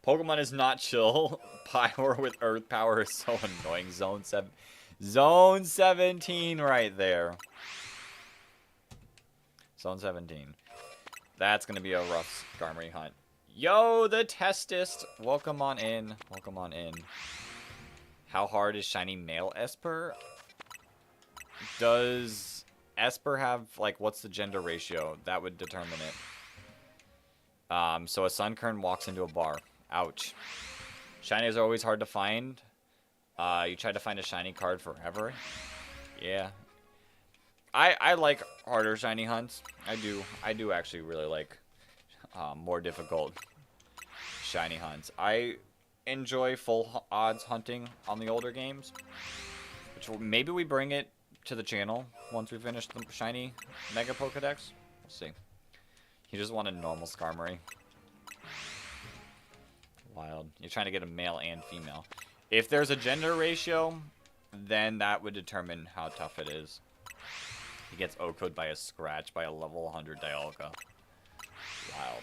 Speaker 1: Pokemon is not chill. Pyro with Earth Power is so annoying. Zone 17 right there. Zone 17. That's going to be a rough Skarmory hunt. Yo, the Testist. Welcome on in. Welcome on in. How hard is shiny male Esper? Does Esper have, like, what's the gender ratio? That would determine it. So a Sunkern walks into a bar. Ouch. Shinies are always hard to find. You try to find a shiny card forever. Yeah. I like harder shiny hunts. I do actually really like more difficult shiny hunts. I enjoy full odds hunting on the older games. Which maybe we bring it to the channel once we finish the shiny Mega Pokedex. We'll see. You just want a normal Skarmory. Wild. You're trying to get a male and female. If there's a gender ratio, then that would determine how tough it is. He gets OHKO'd by a scratch by a level 100 Dialga. Wild.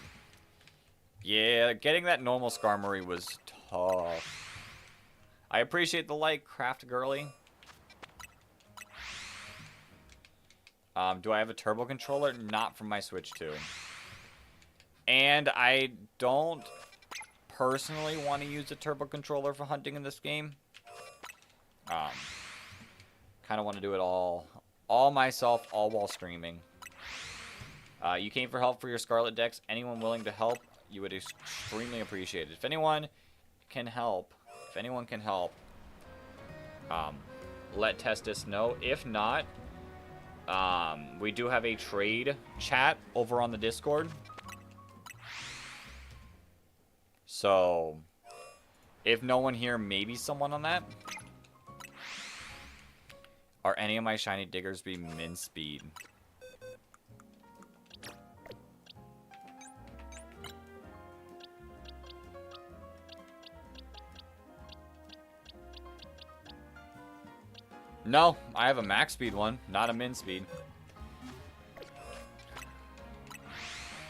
Speaker 1: Yeah, getting that normal Skarmory was tough. I appreciate the like, Craft Girly. Do I have a turbo controller? Not from my Switch 2. And I don't personally want to use a turbo controller for hunting in this game. Kind of want to do it all myself, all while streaming. You came for help for your Scarlet Dex. Anyone willing to help, you would extremely appreciate it. If anyone can help, let Testis know. If not, we do have a trade chat over on the Discord. So, if no one here, maybe someone on that. Are any of my shiny diggers be min speed? No, I have a max speed one, not a min speed.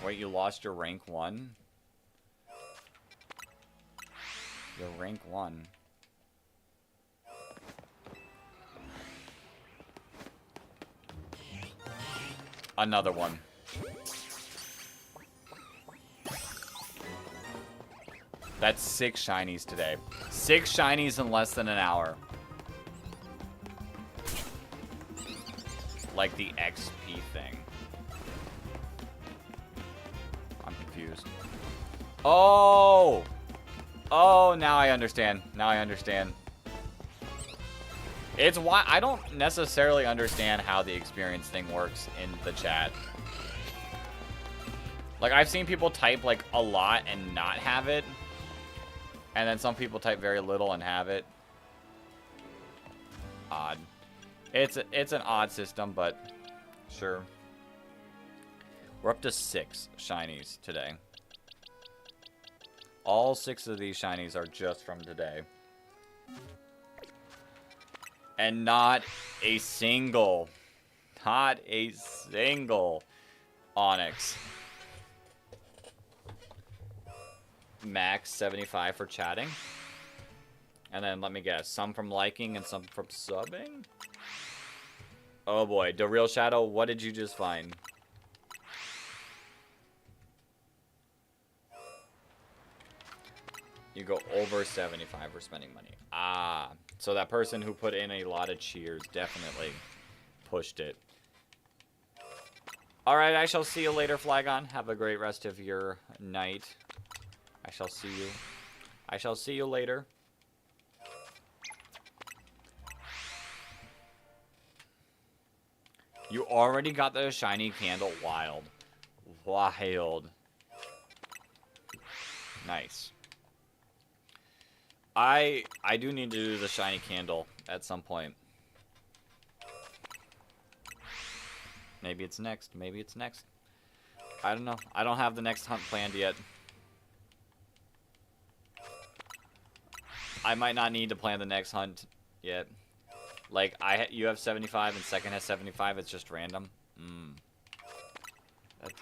Speaker 1: Wait, you lost your rank 1? Your rank 1. Another one. That's 6 shinies today. 6 shinies in less than an hour. Like the XP thing. I'm confused. Oh! Oh, now I understand. Now I understand. It's why I don't necessarily understand how the experience thing works in the chat. Like, I've seen people type, like, a lot and not have it. And then some people type very little and have it. Odd. It's an odd system, but sure. We're up to 6 shinies today. All 6 of these shinies are just from today. And not a single Onix. Max 75 for chatting. And then let me guess, some from liking and some from subbing? Oh boy, the real Shadow, what did you just find? You go over 75 for spending money. Ah, so that person who put in a lot of cheers definitely pushed it. Alright, I shall see you later, Flagon. Have a great rest of your night. I shall see you. I shall see you later. You already got the shiny candle. Wild. Wild. Nice. I do need to do the shiny candle at some point. Maybe it's next. Maybe it's next. I don't know. I don't have the next hunt planned yet. I might not need to plan the next hunt yet. Like, you have 75 and second has 75. It's just random. That's...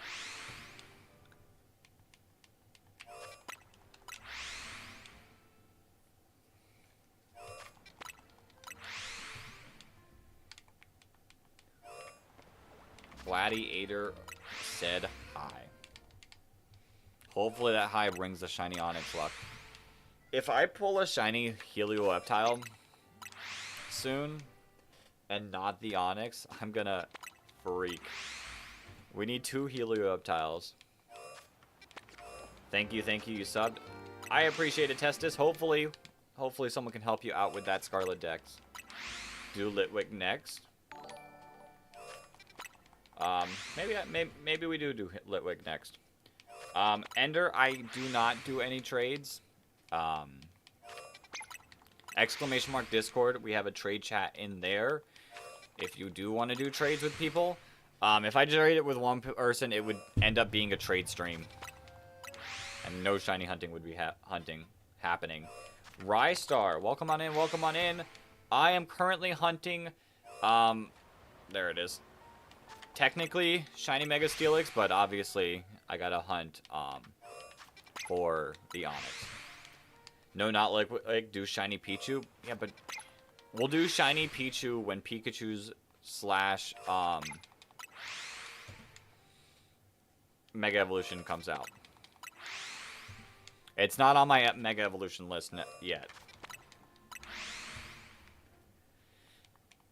Speaker 1: Gladiator said hi. Hopefully that hi brings the shiny Onyx luck. If I pull a shiny Helioptile soon and not the Onyx, I'm gonna freak. We need 2 Helioptiles. Thank you, you subbed. I appreciate it, Testis. Hopefully someone can help you out with that Scarlet Dex. Do Litwick next. Maybe we do Litwick next. Ender, I do not do any trades. Exclamation mark Discord. We have a trade chat in there. If you do want to do trades with people. If I trade it with one person, it would end up being a trade stream. And no shiny hunting would be happening. Rystar, welcome on in, welcome on in. I am currently hunting, there it is. Technically, shiny Mega Steelix, but obviously, I gotta hunt, for the Onyx. No, not like do shiny Pichu. Yeah, but we'll do shiny Pichu when Pikachu's slash, Mega Evolution comes out. It's not on my Mega Evolution list yet.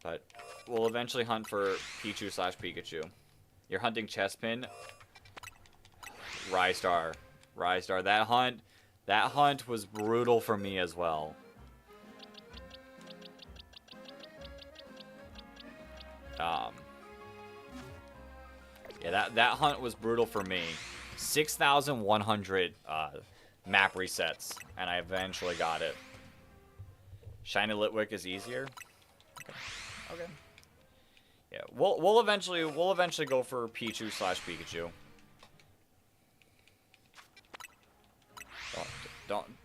Speaker 1: But we'll eventually hunt for Pichu slash Pikachu. You're hunting Chespin. Rystar. That hunt was brutal for me as well. Yeah, that hunt was brutal for me. 6,100 map resets, and I eventually got it. Shiny Litwick is easier. Okay. Yeah, we'll eventually go for Pichu slash Pikachu.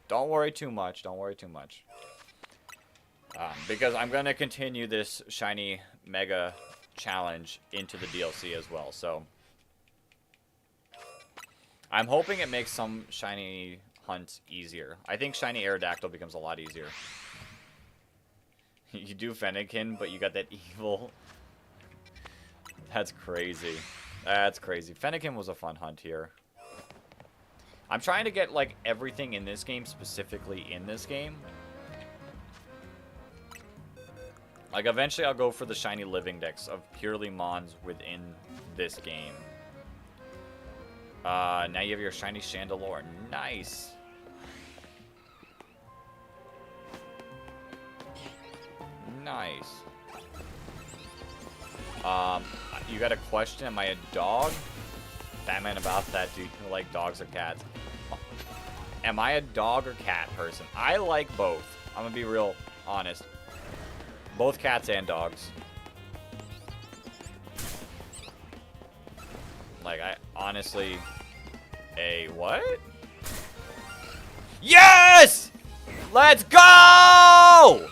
Speaker 1: Don't worry too much. Don't worry too much. Because I'm gonna continue this shiny Mega challenge into the DLC as well. So I'm hoping it makes some shiny hunts easier. I think shiny Aerodactyl becomes a lot easier. You do Fennekin, but you got that evil. That's crazy. That's crazy. Fennekin was a fun hunt here. I'm trying to get, like, everything in this game, specifically in this game. Like, eventually I'll go for the shiny Living Dex of purely Mons within this game. Now you have your shiny Chandelure. Nice. Nice. You got a question? Am I a dog? Batman about that, do you like dogs or cats? Am I a dog or cat person? I like both. I'm gonna be real honest. Both cats and dogs. Like, I honestly... A what? Yes! Let's go!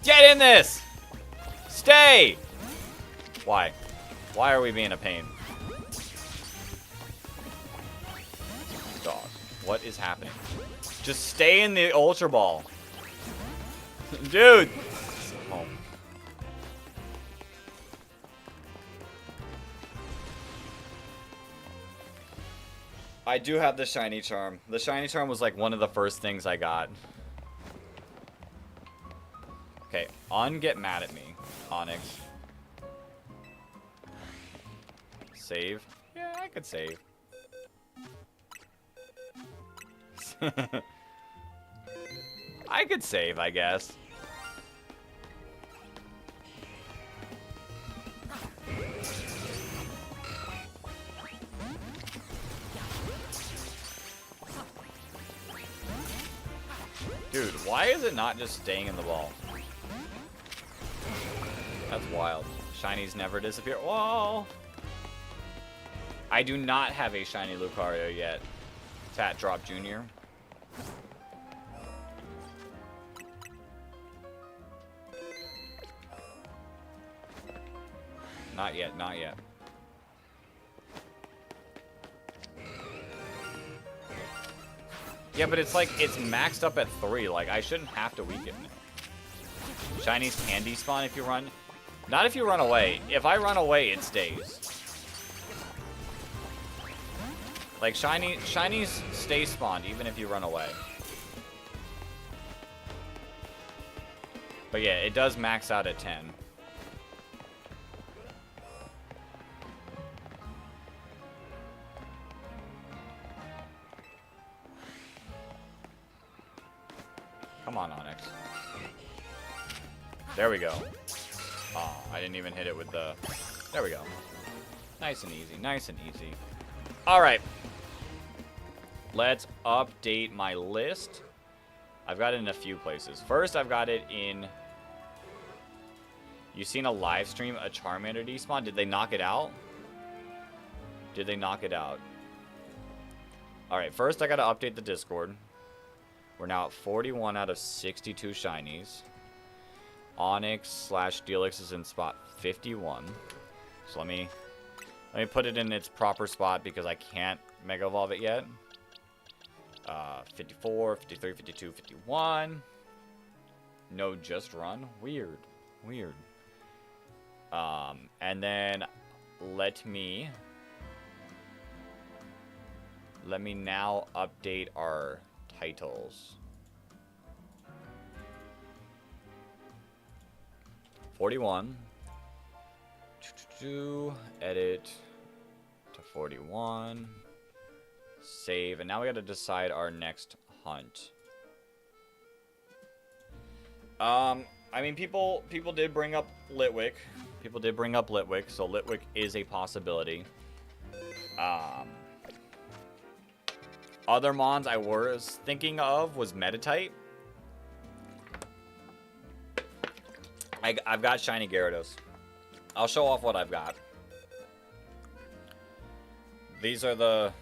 Speaker 1: Get in this! Stay! Why? Why are we being a pain? Dog. What is happening? Just stay in the Ultra Ball. Dude! Oh. I do have the Shiny Charm. The Shiny Charm was like one of the first things I got. Okay, get mad at me, Onyx. Save? Yeah, I could save. I could save, I guess. Dude, why is it not just staying in the ball? That's wild. Shinies never disappear. Whoa! I do not have a shiny Lucario yet. Fat Drop Jr. Not yet, not yet. Yeah, but it's like, it's maxed up at 3. Like, I shouldn't have to weaken it. Shinies can despawn if you run. Not if you run away. If I run away, it stays. Like, shinies stay spawned even if you run away. But yeah, it does max out at 10. Come on, Onyx. There we go. Oh, I didn't even hit it with the... There we go. Nice and easy. Nice and easy. Alright. Let's update my list. I've got it in a few places. First, I've got it in... You seen a live stream, a Charmander despawn? Did they knock it out? Did they knock it out? Alright, first I gotta update the Discord. We're now at 41 out of 62 shinies. Onyx / Steelix is in spot 51. So let me put it in its proper spot because I can't Mega Evolve it yet. 54, 53, 52, 51. No, just run. Weird. Weird. And then let me now update our titles. 41. Edit to 41. Save. And now we got to decide our next hunt. I mean, people did bring up Litwick. People did bring up Litwick, so Litwick is a possibility. Other mons I was thinking of was Meditite. I've got Shiny Gyarados. I'll show off what I've got. These are the...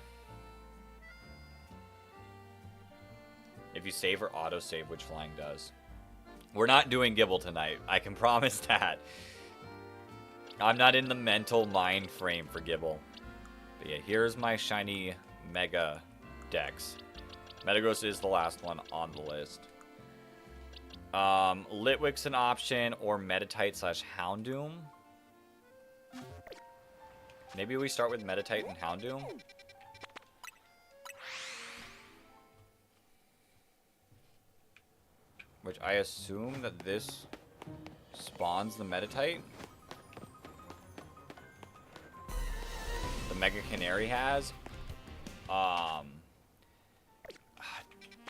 Speaker 1: If you save or autosave, which flying does. We're not doing Gible tonight. I can promise that. I'm not in the mental mind frame for Gible. But yeah, here's my shiny Mega Dex. Metagross is the last one on the list. Litwick's an option, or Meditite / Houndoom. Maybe we start with Meditite and Houndoom. Which I assume that this spawns the Meditite. The Mega Canary has.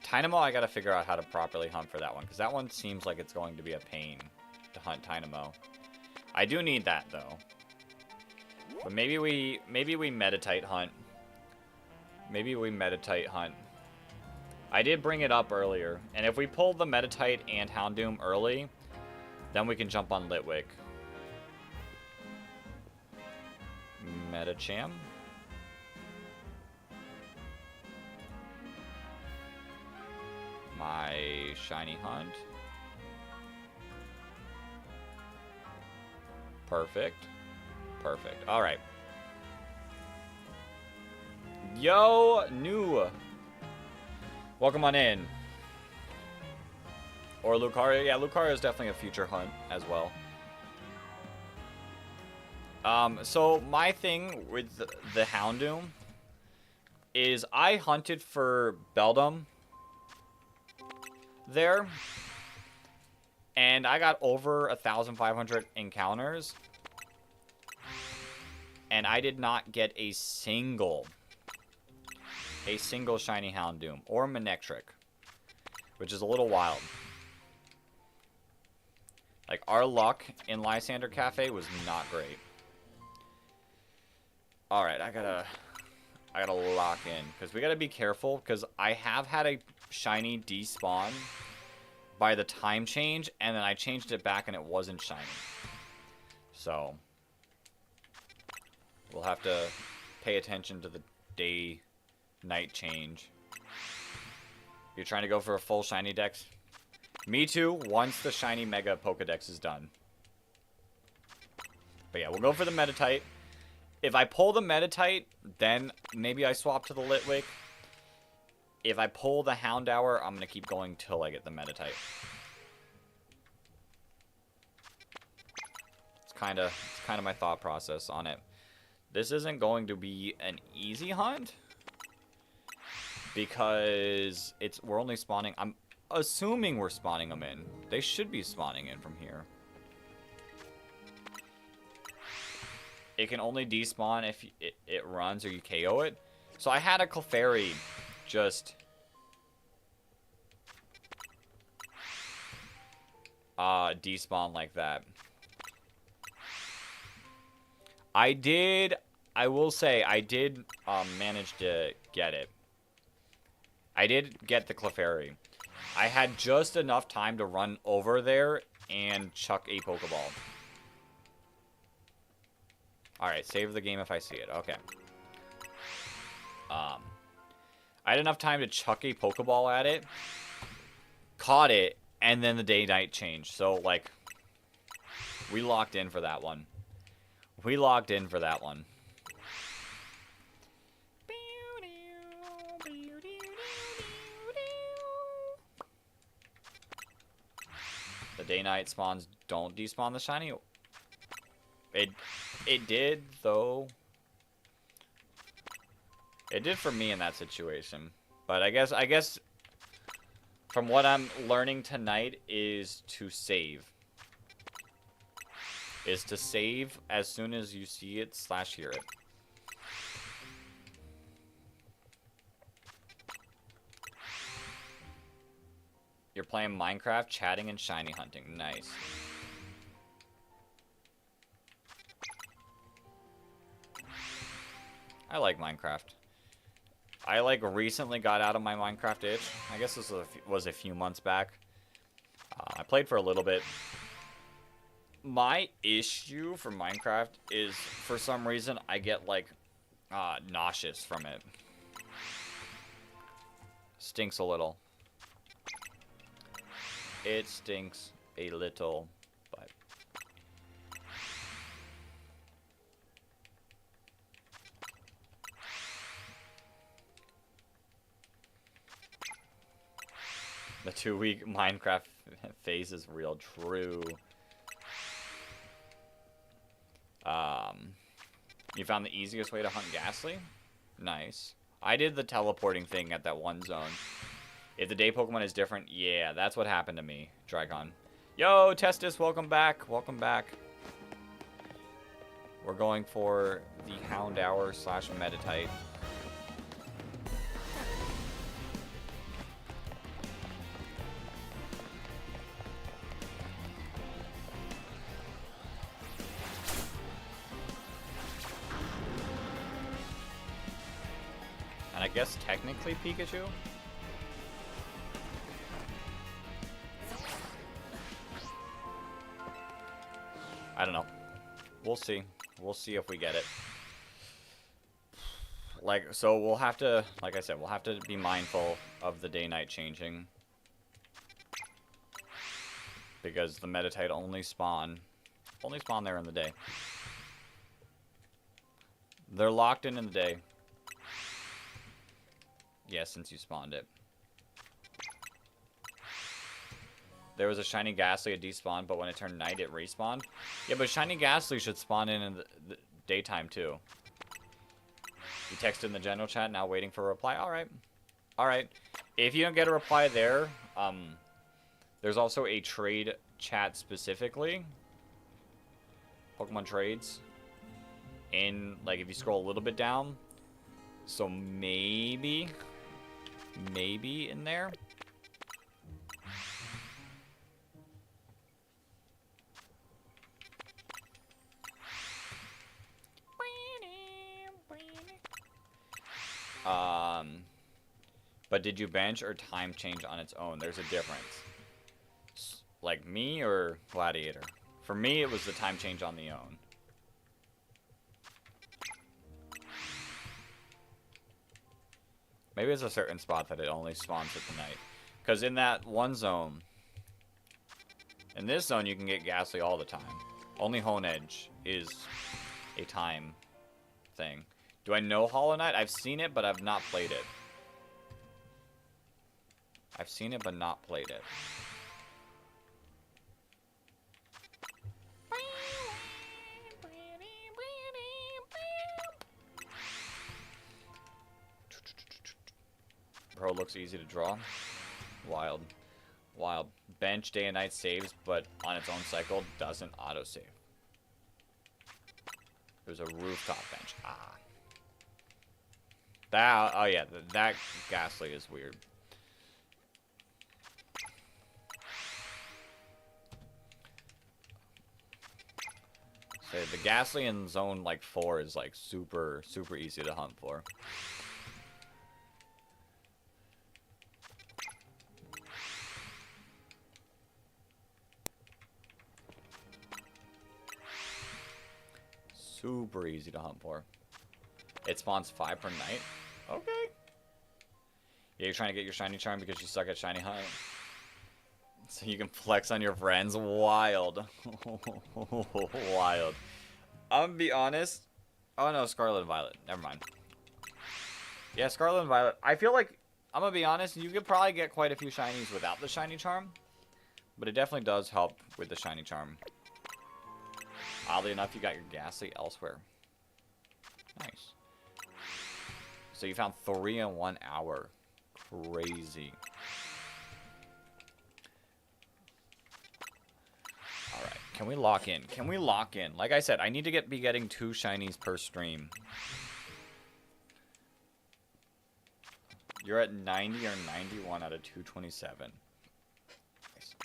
Speaker 1: Tynamo, I gotta figure out how to properly hunt for that one, because that one seems like it's going to be a pain to hunt Tynamo. I do need that though. But maybe we Meditite hunt. Maybe we Meditite hunt. I did bring it up earlier, and if we pull the Meditite and Houndoom early, then we can jump on Litwick. Medicham. My shiny hunt. Perfect. Perfect. All right. Yo, new. Welcome on in. Or Lucario. Yeah, Lucario is definitely a future hunt as well. So my thing with the Houndoom is I hunted for Beldum there, and I got over 1,500 encounters, and I did not get a single shiny Houndoom or Manectric, which is a little wild. Like, our luck in Lysander Cafe was not great. All right, I gotta lock in, because we gotta be careful, because I have had a shiny despawn by the time change, and then I changed it back and it wasn't shiny. So we'll have to pay attention to the day-night change. You're trying to go for a full shiny dex? Me too, once the shiny Mega Pokedex is done. But yeah, we'll go for the Meditite. If I pull the Meditite, then maybe I swap to the Litwick. If I pull the Houndour, I'm going to keep going till I get the Meditite. kind of my thought process on it. This isn't going to be an easy hunt because we're only spawning. I'm assuming we're spawning them in. They should be spawning in from here. It can only despawn if it runs or you KO it. So I had a Clefairy just despawn like that. I will say, I did manage to get it. I did get the Clefairy. I had just enough time to run over there and chuck a Pokeball. Alright, save the game if I see it. Okay. I had enough time to chuck a Pokeball at it, caught it, and then the day-night changed. So, like, we locked in for that one. We locked in for that one. The day-night spawns don't despawn the shiny. It did, though. It did for me in that situation. But I guess from what I'm learning tonight is to save. Is to save as soon as you see it / hear it. You're playing Minecraft, chatting, and shiny hunting. Nice. I like Minecraft. I, like, recently got out of my Minecraft itch. I guess this was a few months back. I played for a little bit. My issue for Minecraft is, for some reason, I get, like, nauseous from it. Stinks a little. It stinks a little, but... The 2-week Minecraft phase is real true. You found the easiest way to hunt Ghastly? Nice. I did the teleporting thing at that one zone. If the day Pokemon is different, yeah, that's what happened to me, Dragon. Yo, Testis, welcome back. Welcome back. We're going for the Houndour / Meditite. And I guess technically Pikachu? I don't know. We'll see. We'll see if we get it. Like, so we'll have to, like I said, we'll have to be mindful of the day-night changing. Because the Meditite only spawn there in the day. They're locked in the day. Yeah, since you spawned it. There was a shiny Ghastly at despawn, but when it turned night, it respawned. Yeah, but shiny Ghastly should spawn in the daytime, too. You texted in the general chat, now waiting for a reply. Alright. Alright. If you don't get a reply there, there's also a trade chat specifically. Pokemon trades. And, like, if you scroll a little bit down. So maybe in there. But did you bench or time change on its own? There's a difference. Like me or Gladiator? For me, it was the time change on the own. Maybe it's a certain spot that it only spawns at the night. Because in that one zone, in this zone, you can get Ghastly all the time. Only Honedge is a time thing. Do I know Hollow Knight? I've seen it, but I've not played it. I've seen it, but not played it. Pro looks easy to draw. Wild. Wild. Bench day and night saves, but on its own cycle doesn't autosave. There's a rooftop bench. Ah. That, oh yeah, that Ghastly is weird. So the Ghastly in zone like 4 is like super easy to hunt for. Super easy to hunt for. It spawns 5 per night. Okay. Yeah, you're trying to get your shiny charm because you suck at shiny hunt. So you can flex on your friends. Wild. Wild. I'm gonna be honest. Oh no, Scarlet and Violet. Never mind. Yeah, Scarlet and Violet. I feel like, I'm gonna be honest, you could probably get quite a few shinies without the shiny charm. But it definitely does help with the shiny charm. Oddly enough, you got your Ghastly elsewhere. Nice. So you found 3 in 1 hour. Crazy. Alright, can we lock in? Can we lock in? Like I said, I need to be getting 2 shinies per stream. You're at 90 or 91 out of 227. Nice.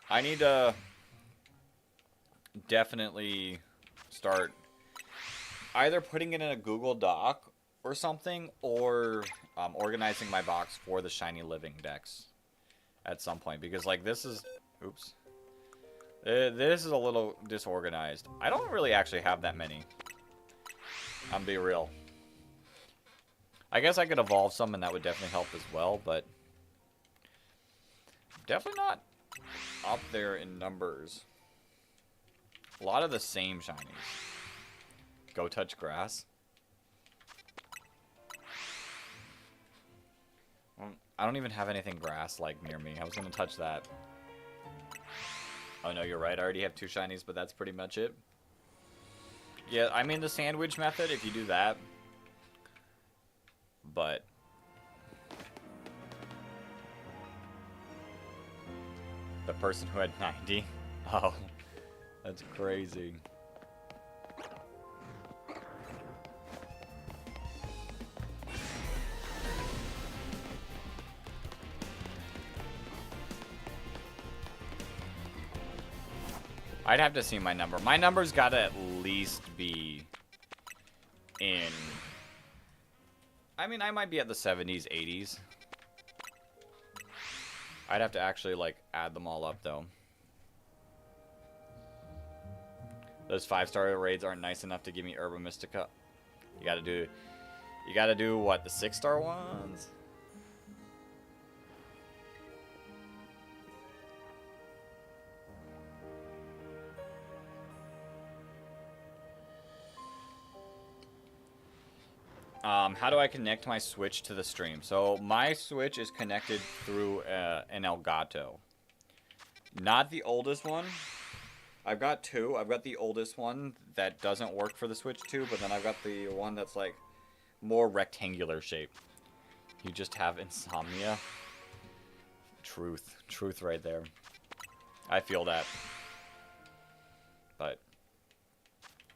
Speaker 1: I need to definitely start either putting it in a Google Doc or something, or organizing my box for the shiny living decks at some point, because like this is, oops, this is a little disorganized. I don't really actually have that many. I'm be real. I guess I could evolve some and that would definitely help as well, but definitely not up there in numbers. A lot of the same shinies. Go touch grass. I don't even have anything grass-like near me. I was going to touch that. Oh no, you're right. I already have 2 shinies, but that's pretty much it. Yeah, I mean the sandwich method, if you do that. But the person who had 90? Oh, that's crazy. I'd have to see my number. My number's got to at least be in... I mean, I might be at the 70s, 80s. I'd have to actually, like, add them all up, though. Those 5-star raids aren't nice enough to give me Herba Mystica. You gotta do, what, the 6-star ones? How do I connect my Switch to the stream? So my Switch is connected through an Elgato. Not the oldest one. I've got 2. I've got the oldest one that doesn't work for the Switch 2, but then I've got the one that's like more rectangular shape. You just have insomnia. Truth right there. I feel that. But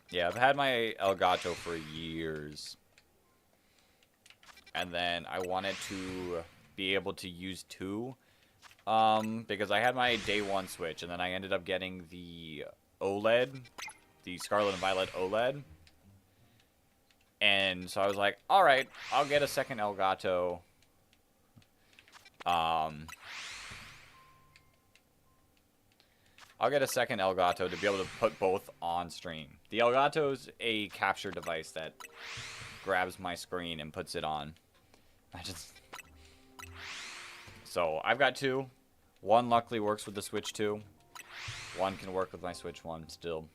Speaker 1: yeah, I've had my Elgato for years. And then I wanted to be able to use 2. Because I had my day 1 Switch, and then I ended up getting the OLED. The Scarlet and Violet OLED. And so I was like, alright, I'll get a second Elgato. I'll get a second Elgato to be able to put both on stream. The Elgato's a capture device that grabs my screen and puts it on. So I've got 2. 1 luckily works with the Switch 2. 1 can work with my Switch 1 still.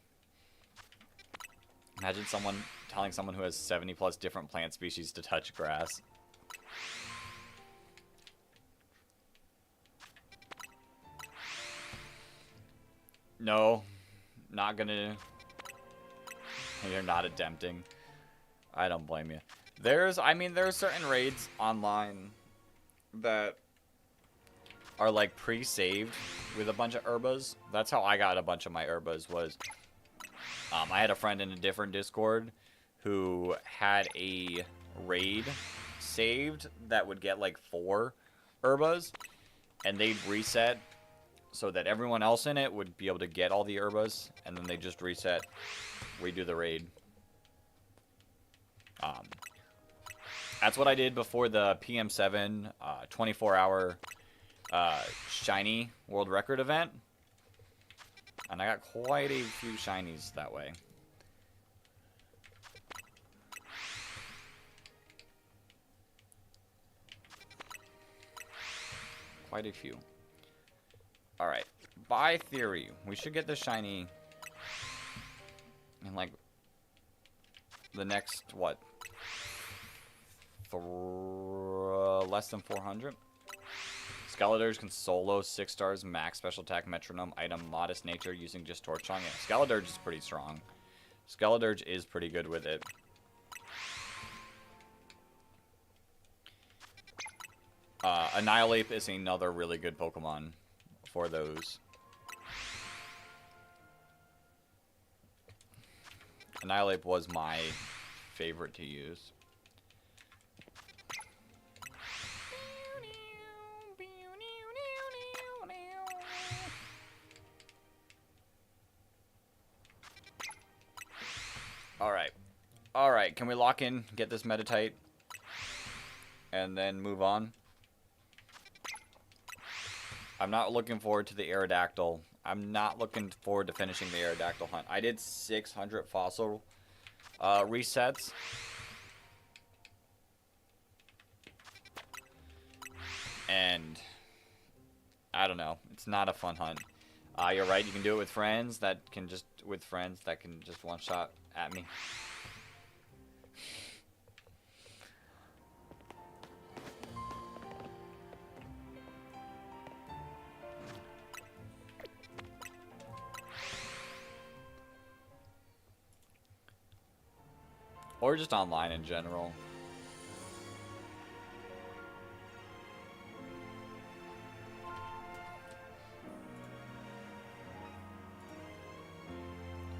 Speaker 1: Imagine someone telling someone who has 70 plus different plant species to touch grass. No, not gonna. You're not attempting. I don't blame you. There's certain raids online that are like pre-saved with a bunch of herbas. That's how I got a bunch of my herbas. Was I had a friend in a different Discord who had a raid saved that would get like 4 herbas, and they'd reset so that everyone else in it would be able to get all the herbas, and then they just reset, redo the raid. That's what I did before the PM7 24-hour shiny world record event, and I got quite a few shinies that way. Quite a few. Alright, by theory, we should get the shiny in like the next, what, less than 400? Skeledirge can solo 6 stars, max special attack, metronome, item, modest nature, using just Torch Song. Yeah, Skeledirge is pretty strong. Skeledirge is pretty good with it. Annihilate is another really good Pokemon for those. Annihilate was my favorite to use. Alright, can we lock in, get this Meditite, and then move on? I'm not looking forward to the Aerodactyl. I'm not looking forward to finishing the Aerodactyl hunt. I did 600 fossil resets. And I don't know. It's not a fun hunt. You're right, you can do it with friends that can just one-shot at me. Or just online in general.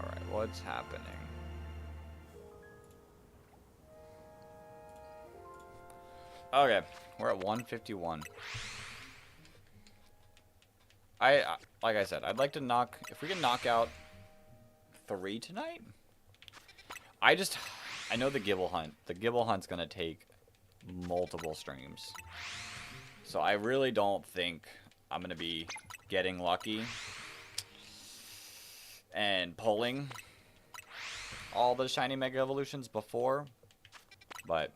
Speaker 1: Alright, what's happening? Okay, we're at 151. Like I said, I'd like to knock, if we can knock out 3 tonight. I know the Gible hunt. The Gible hunt's gonna take multiple streams. So I really don't think I'm gonna be getting lucky and pulling all the shiny Mega Evolutions before. But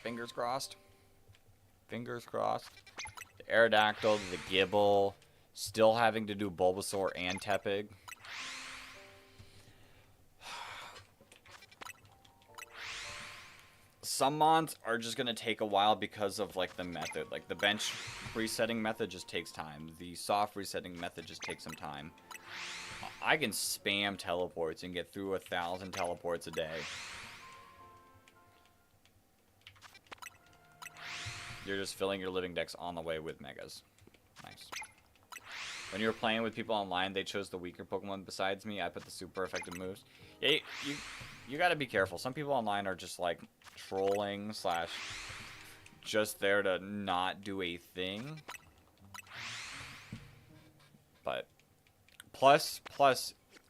Speaker 1: fingers crossed. Fingers crossed. The Aerodactyl, the Gible, still having to do Bulbasaur and Tepig. Some mons are just going to take a while because of, like, the method. Like, the bench resetting method just takes time. The soft resetting method just takes some time. I can spam teleports and get through 1,000 teleports a day. You're just filling your living decks on the way with Megas. Nice. When you were playing with people online, they chose the weaker Pokemon besides me. I put the super effective moves. Yeah, you gotta be careful. Some people online are just, like, trolling / just there to not do a thing. But plus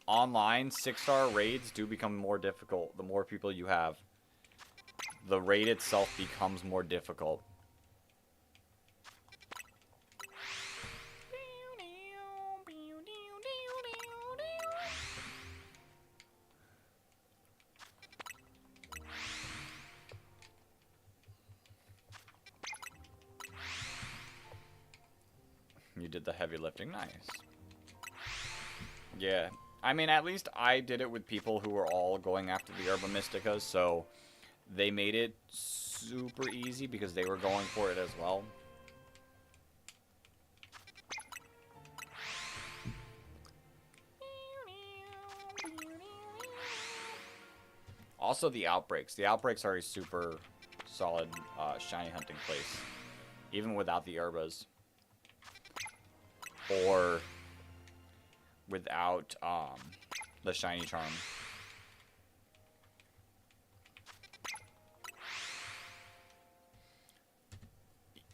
Speaker 1: online 6-star raids do become more difficult. The more people you have, the raid itself becomes more difficult. You did the heavy lifting. Nice. Yeah. I mean, at least I did it with people who were all going after the Herba Mysticas, so they made it super easy because they were going for it as well. Also the outbreaks. The outbreaks are a super solid shiny hunting place, even without the herbas or without the shiny charm.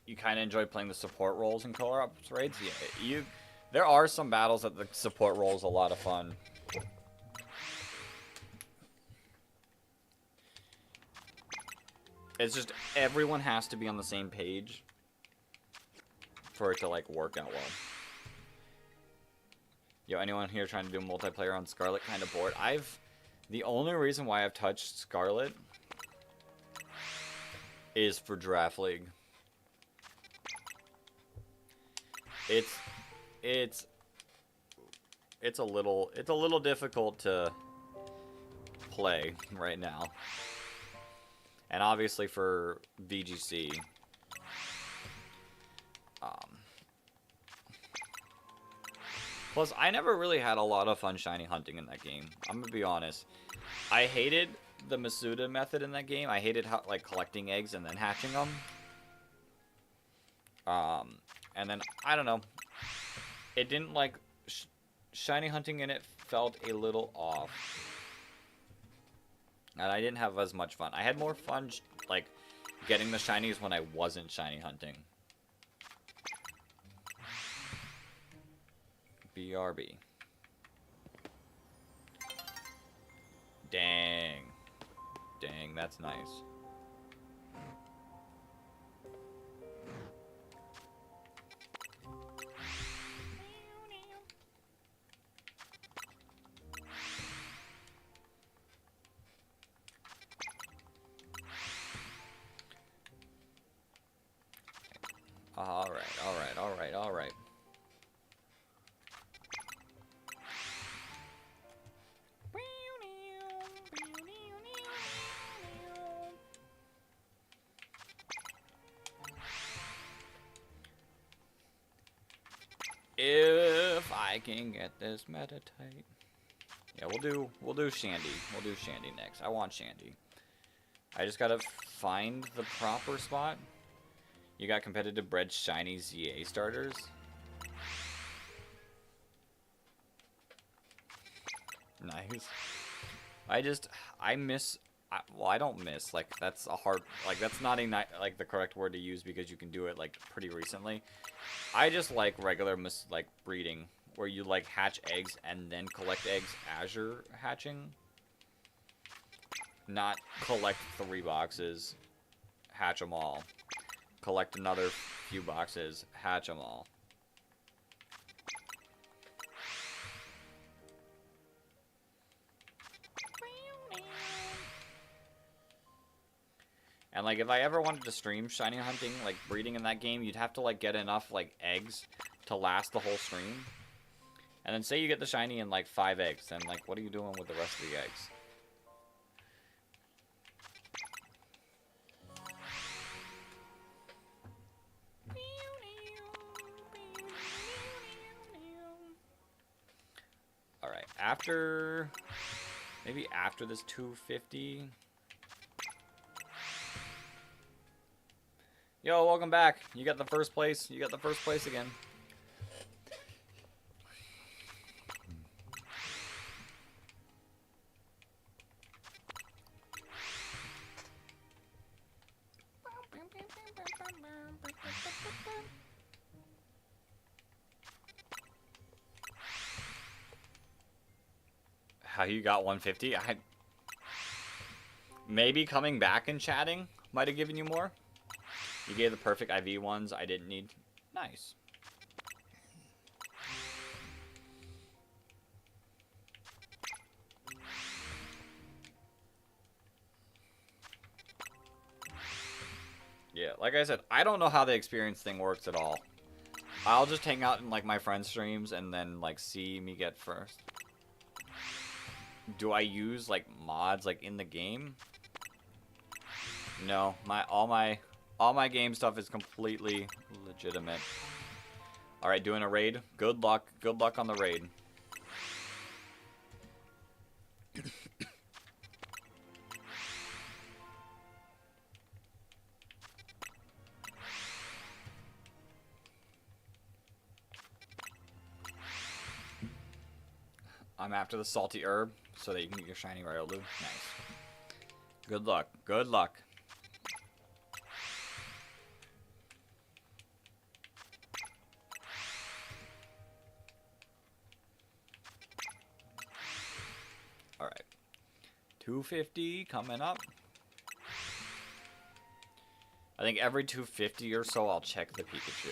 Speaker 1: You kind of enjoy playing the support roles in co-op raids? Yeah, there are some battles that the support role is a lot of fun. It's just everyone has to be on the same page for it to like work out well. Yo, anyone here trying to do multiplayer on Scarlet kind of bored? The only reason why I've touched Scarlet is for Draft League. It's a little difficult to play right now. And obviously for VGC, plus I never really had a lot of fun shiny hunting in that game. I'm gonna be honest. I hated the Masuda method in that game. I hated how, like, collecting eggs and then hatching them. And then I don't know. It didn't like shiny hunting in it felt a little off. And I didn't have as much fun. I had more fun, like, getting the shinies when I wasn't shiny hunting. BRB. Dang. Dang, that's nice. All right. If I can get this Meditite. Yeah, we'll do Shandy. We'll do Shandy next. I want Shandy. I just gotta find the proper spot. You got competitive bred shiny ZA starters? Nice. Well, I don't miss, like, that's a hard, like, that's not like the correct word to use because you can do it, like, pretty recently. I just like regular, like, breeding, where you, like, hatch eggs and then collect eggs as you're hatching. Not collect 3 boxes, hatch them all. Collect another few boxes, hatch them all. And, like, if I ever wanted to stream shiny hunting, like, breeding in that game, you'd have to, like, get enough, like, eggs to last the whole stream. And then say you get the shiny in, like, 5 eggs, then, like, what are you doing with the rest of the eggs? Alright, maybe after this 250... Yo, welcome back. You got the first place. You got the first place again. How you got 150? Maybe coming back and chatting might have given you more. You gave the perfect IV ones I didn't need. Nice. Yeah, like I said, I don't know how the experience thing works at all. I'll just hang out in, like, my friends' streams and then, like, see me get first. Do I use, like, mods, like, in the game? No, all my game stuff is completely legitimate. Alright, doing a raid. Good luck. Good luck on the raid. I'm after the salty herb so that you can get your shiny Riolu. Nice. Good luck. Good luck. Alright. 250 coming up. I think every 250 or so I'll check the Pikachu.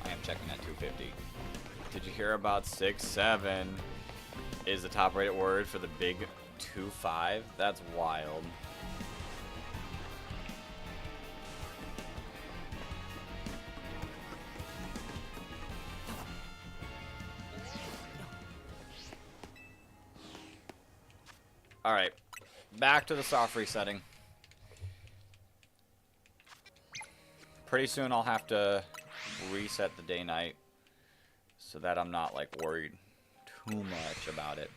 Speaker 1: I am checking at 250. Did you hear about 6-7 is the top rated word for the big 2-5? That's wild. Alright, back to the soft resetting. Pretty soon I'll have to reset the day-night so that I'm not, like, worried too much about it.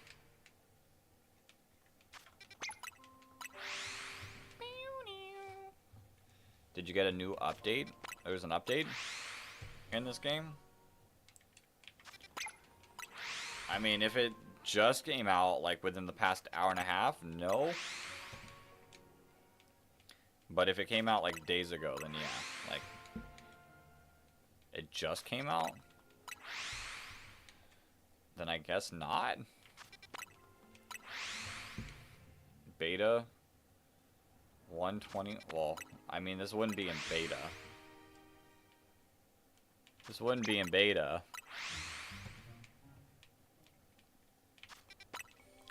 Speaker 1: Did you get a new update? There's an update in this game? I mean, if it just came out like within the past hour and a half, no. But if it came out like days ago, then yeah, like it just came out, then I guess not. Beta 120. Well, I mean, this wouldn't be in beta. This wouldn't be in beta.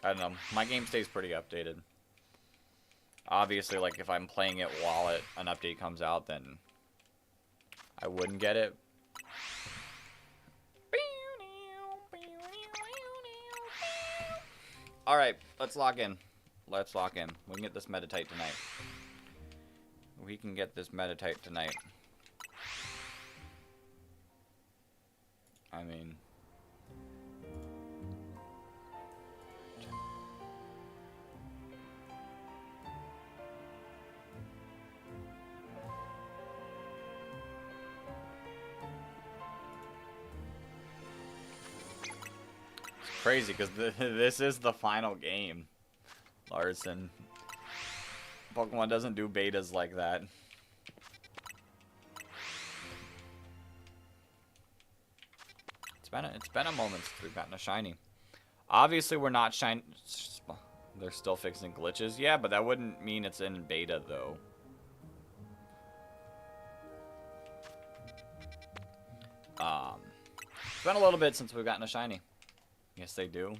Speaker 1: I don't know. My game stays pretty updated. Obviously, like, if I'm playing it while an update comes out, then I wouldn't get it. Alright, let's lock in. Let's lock in. We can get this Meditite tonight. We can get this Meditite tonight. I mean... crazy, because this is the final game, Larson. Pokemon doesn't do betas like that. It's been a moment since we've gotten a shiny. Obviously, we're not shiny. They're still fixing glitches. Yeah, but that wouldn't mean it's in beta, though. It's been a little bit since we've gotten a shiny. Yes, they do.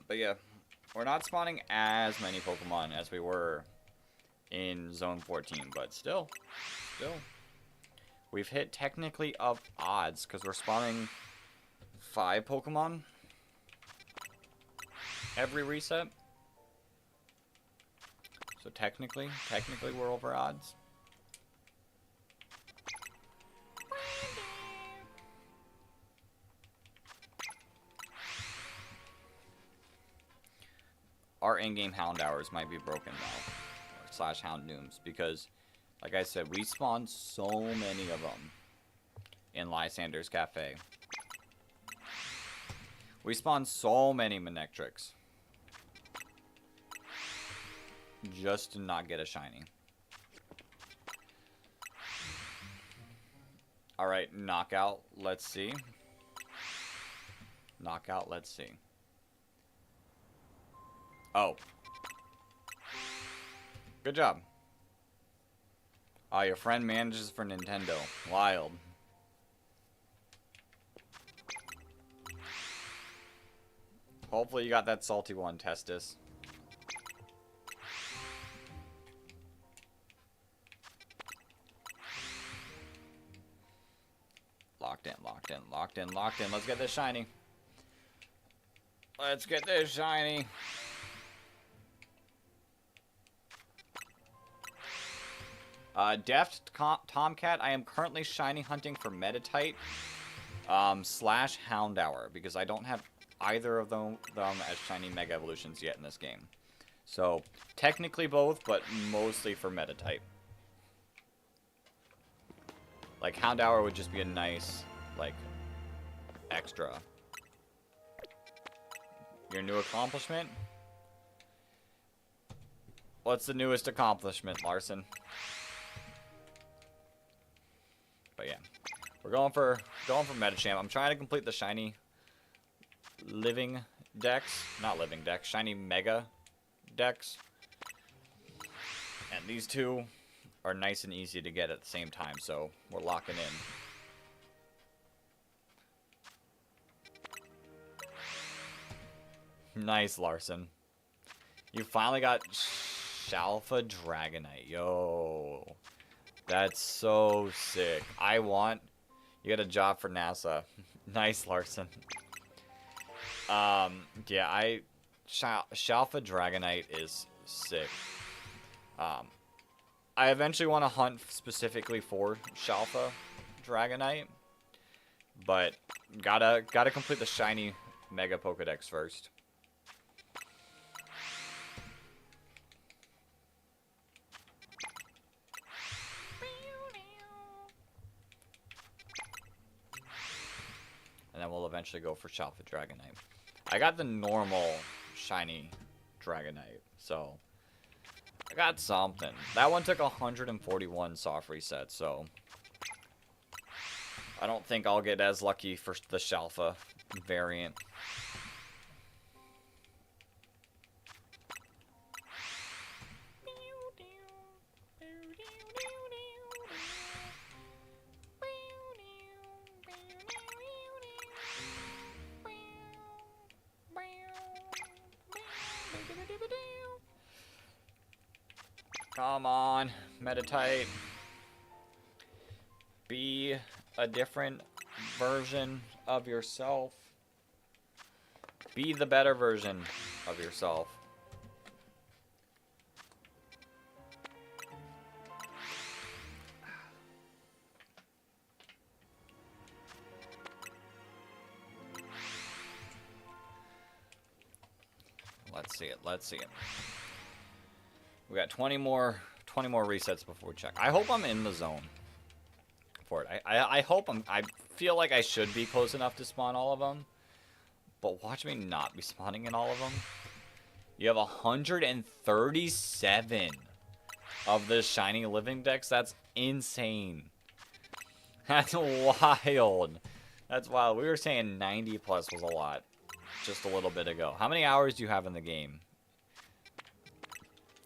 Speaker 1: But yeah, we're not spawning as many Pokemon as we were in Zone 14, but still, we've hit technically up odds because we're spawning 5 Pokemon every reset. So technically we're over odds. Our in-game Hound hours might be broken now, or / Houndooms, because, like I said, we spawned so many of them in Lysander's Cafe. We spawned so many Manectrics just to not get a shiny. Alright, knockout, let's see. Knockout, let's see. Oh. Good job. Your friend manages for Nintendo. Wild. Hopefully you got that salty one, Testis. Locked in, locked in, locked in, locked in. Let's get this shiny. Let's get this shiny. Deft Tomcat, I am currently shiny hunting for Metatite slash Houndour because I don't have either of them as shiny Mega Evolutions yet in this game. So, technically both, but mostly for Metatite. Like, Houndour would just be a nice, like, extra. Your new accomplishment? What's the newest accomplishment, Larson? But yeah, we're going for Metachamp. I'm trying to complete the shiny living decks, not living decks, shiny Mega decks. And these two are nice and easy to get at the same time, so we're locking in. Nice, Larson. You finally got Shalfa Dragonite. Yo. That's so sick. You got a job for NASA. Nice, Larson. Yeah, Shalfa Dragonite is sick. I eventually want to hunt specifically for Shalfa Dragonite, but gotta complete the shiny Mega Pokedex first. And then we'll eventually go for Shalfa Dragonite. I got the normal shiny Dragonite, so I got something. That one took 141 soft reset, so I don't think I'll get as lucky for the Shalfa variant. Come on, Metatite. Be a different version of yourself. Be the better version of yourself. Let's see it. Let's see it. We got 20 more resets before we check. I hope I'm in the zone for it. I hope I feel like I should be close enough to spawn all of them, but watch me not be spawning in all of them. You have 137 of the shiny living decks. That's insane. That's wild. That's wild. We were saying 90 plus was a lot just a little bit ago. How many hours do you have in the game?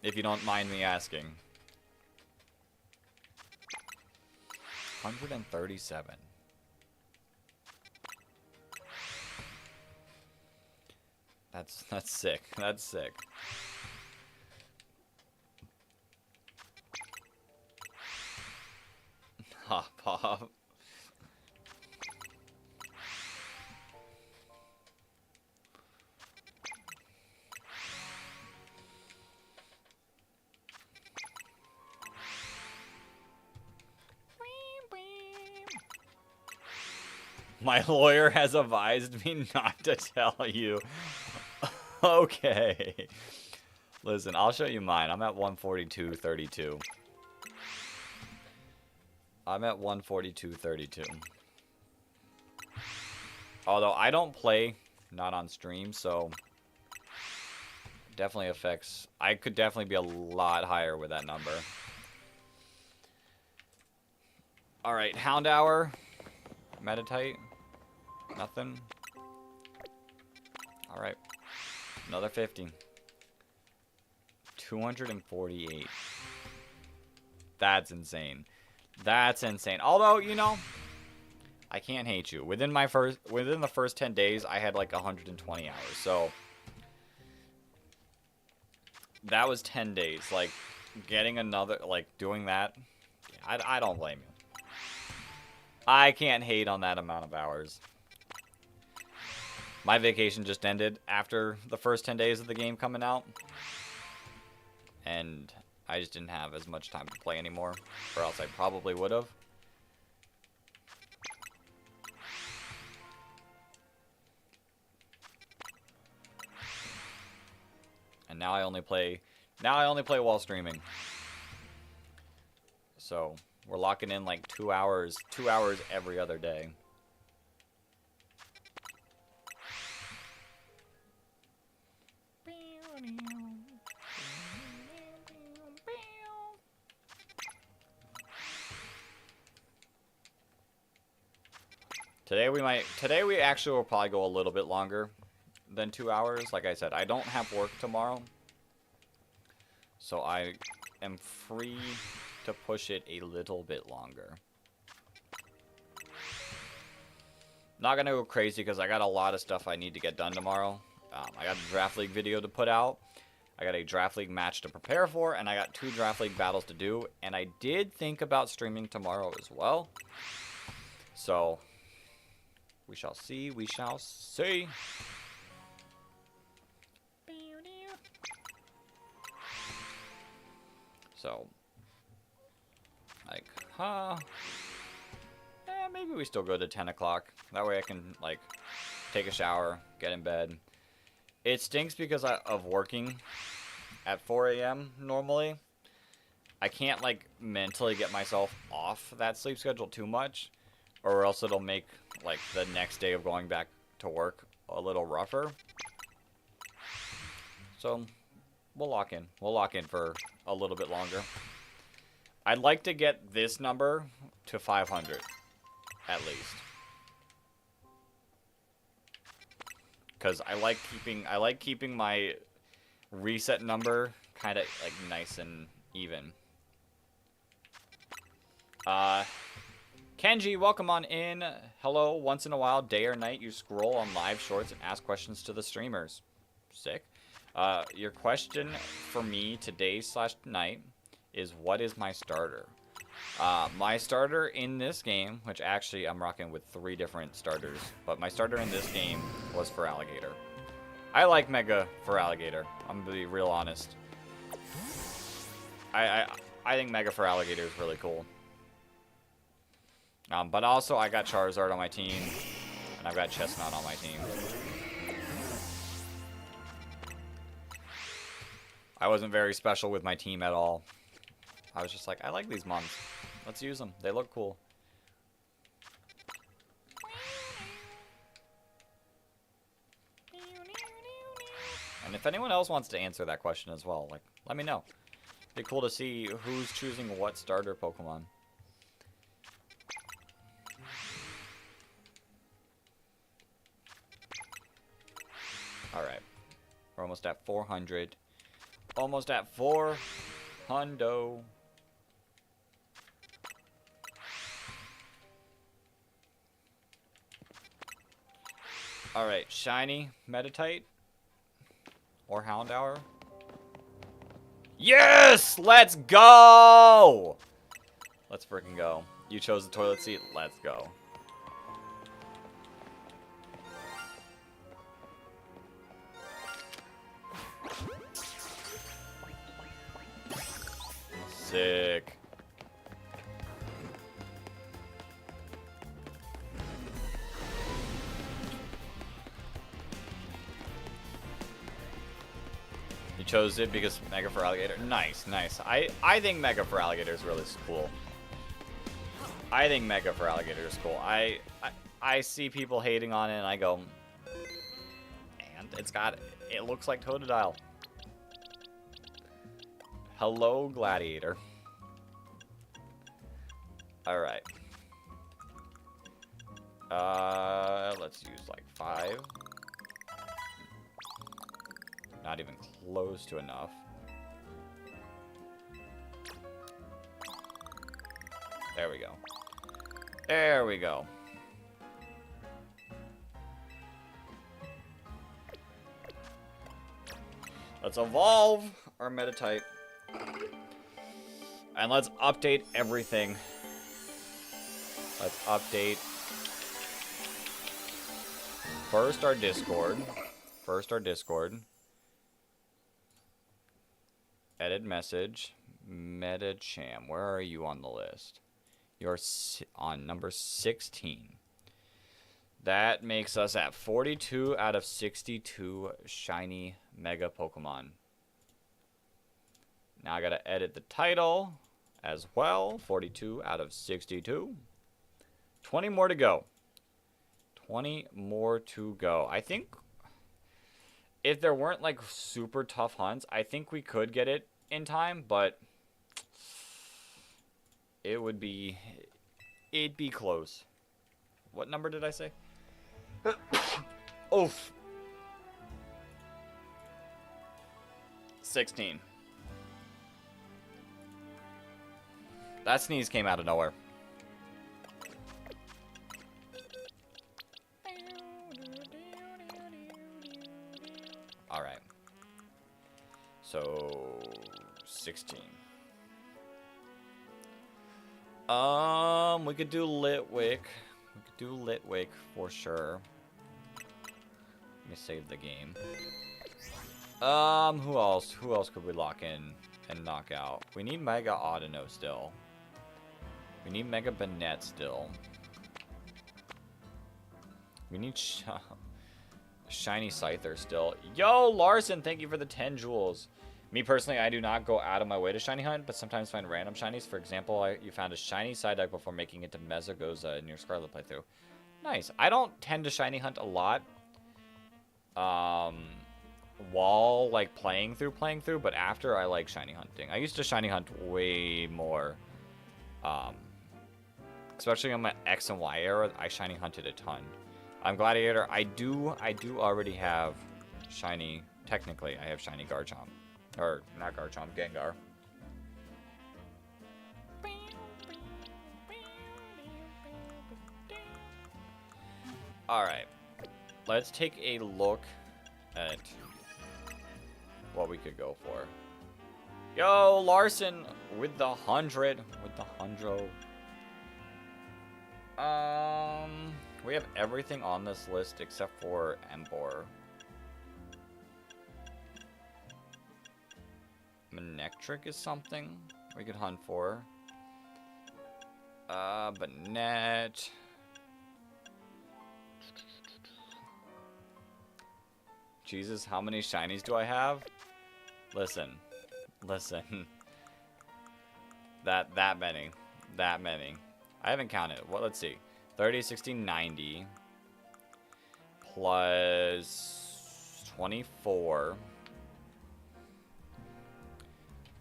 Speaker 1: If you don't mind me asking. 137. That's sick. That's sick. Ha, pop. My lawyer has advised me not to tell you. Okay. Listen, I'll show you mine. I'm at 142.32. I'm at 142.32. Although I don't play, not on stream, so definitely affects. I could definitely be a lot higher with that number. Alright, Houndour. Metatite. Nothing. Alright. Another 50. 248. That's insane. That's insane. Although, you know, I can't hate you. Within the first 10 days, I had like 120 hours. So that was 10 days. Like getting another, like doing that, I don't blame you. I can't hate on that amount of hours. My vacation just ended after the first 10 days of the game coming out. And I just didn't have as much time to play anymore, or else I probably would have. And now I only play while streaming. So we're locking in like 2 hours every other day. Today we actually will probably go a little bit longer than 2 hours. Like I said, I don't have work tomorrow, so I am free to push it a little bit longer. Not gonna go crazy because I got a lot of stuff I need to get done tomorrow. I got a Draft League video to put out. I got a Draft League match to prepare for, and I got 2 Draft League battles to do. And I did think about streaming tomorrow as well. So we shall see. We shall see. So, like, maybe we still go to 10 o'clock. That way I can, like, take a shower, get in bed. It stinks because of working at 4 a.m. normally. I can't, like, mentally get myself off that sleep schedule too much, or else it'll make, like, the next day of going back to work a little rougher. So, we'll lock in. We'll lock in for a little bit longer. I'd like to get this number to 500, at least. Because I like keeping my reset number kind of like nice and even. Kenji, welcome on in. Hello. Once in a while, day or night, you scroll on live shorts and ask questions to the streamers. Sick. Your question for me today/tonight is, what is my starter? My starter in this game, which actually I'm rocking with 3 different starters, but my starter in this game was Feraligatr. I like Mega Feraligatr. I'm gonna be real honest. I think Mega Feraligatr is really cool. But also I got Charizard on my team, and I've got Chestnut on my team. I wasn't very special with my team at all. I was just like, I like these mons. Let's use them. They look cool. And if anyone else wants to answer that question as well, like, let me know. It'd be cool to see who's choosing what starter Pokemon. Alright. We're almost at 400. Almost at 400. Alright, shiny Meditite or Houndour. Yes! Let's go! Let's freaking go. You chose the toilet seat. Let's go. Sick. You chose it because Mega Feraligatr. Nice, nice. I think Mega Feraligatr is really cool. I think Mega Feraligatr is cool. I see people hating on it, and I go, and it looks like Totodile. Hello, Gladiator. Alright. Let's use like 5. Not even close to enough. There we go. There we go. Let's evolve our Meditite. And let's update everything. Let's update first our Discord. Edit message. Metacham, where are you on the list? You're on number 16. That makes us at 42 out of 62 shiny Mega Pokemon. Now I gotta edit the title as well. 42 out of 62. 20 more to go. 20 more to go. I think if there weren't like super tough hunts, I think we could get it in time, but it'd be close. What number did I say? Oof. 16. That sneeze came out of nowhere. Alright. So 16. We could do Litwick. We could do Litwick for sure. Let me save the game. Who else? Who else could we lock in and knock out? We need Mega Audino still. We need Mega Banette still. We need Shiny Scyther still. Yo, Larson, thank you for the 10 jewels. Me personally, I do not go out of my way to shiny hunt, but sometimes find random shinies. For example, you found a shiny Psyduck before making it to Mesagoza in your Scarlet playthrough. Nice. I don't tend to shiny hunt a lot. While like playing through, but after I like shiny hunting. I used to shiny hunt way more. Especially on my X and Y era, I shiny hunted a ton. Gladiator, I do already have shiny. Technically, I have shiny Garchomp, or not Garchomp, Gengar. All right, let's take a look at what we could go for. Yo, Larson with the 100, with the 100. We have everything on this list except for Emboar. Manectric is something we could hunt for. Banette. Jesus, how many shinies do I have? Listen. That many. I haven't counted. Well, let's see. 30, 60, 90. Plus 24.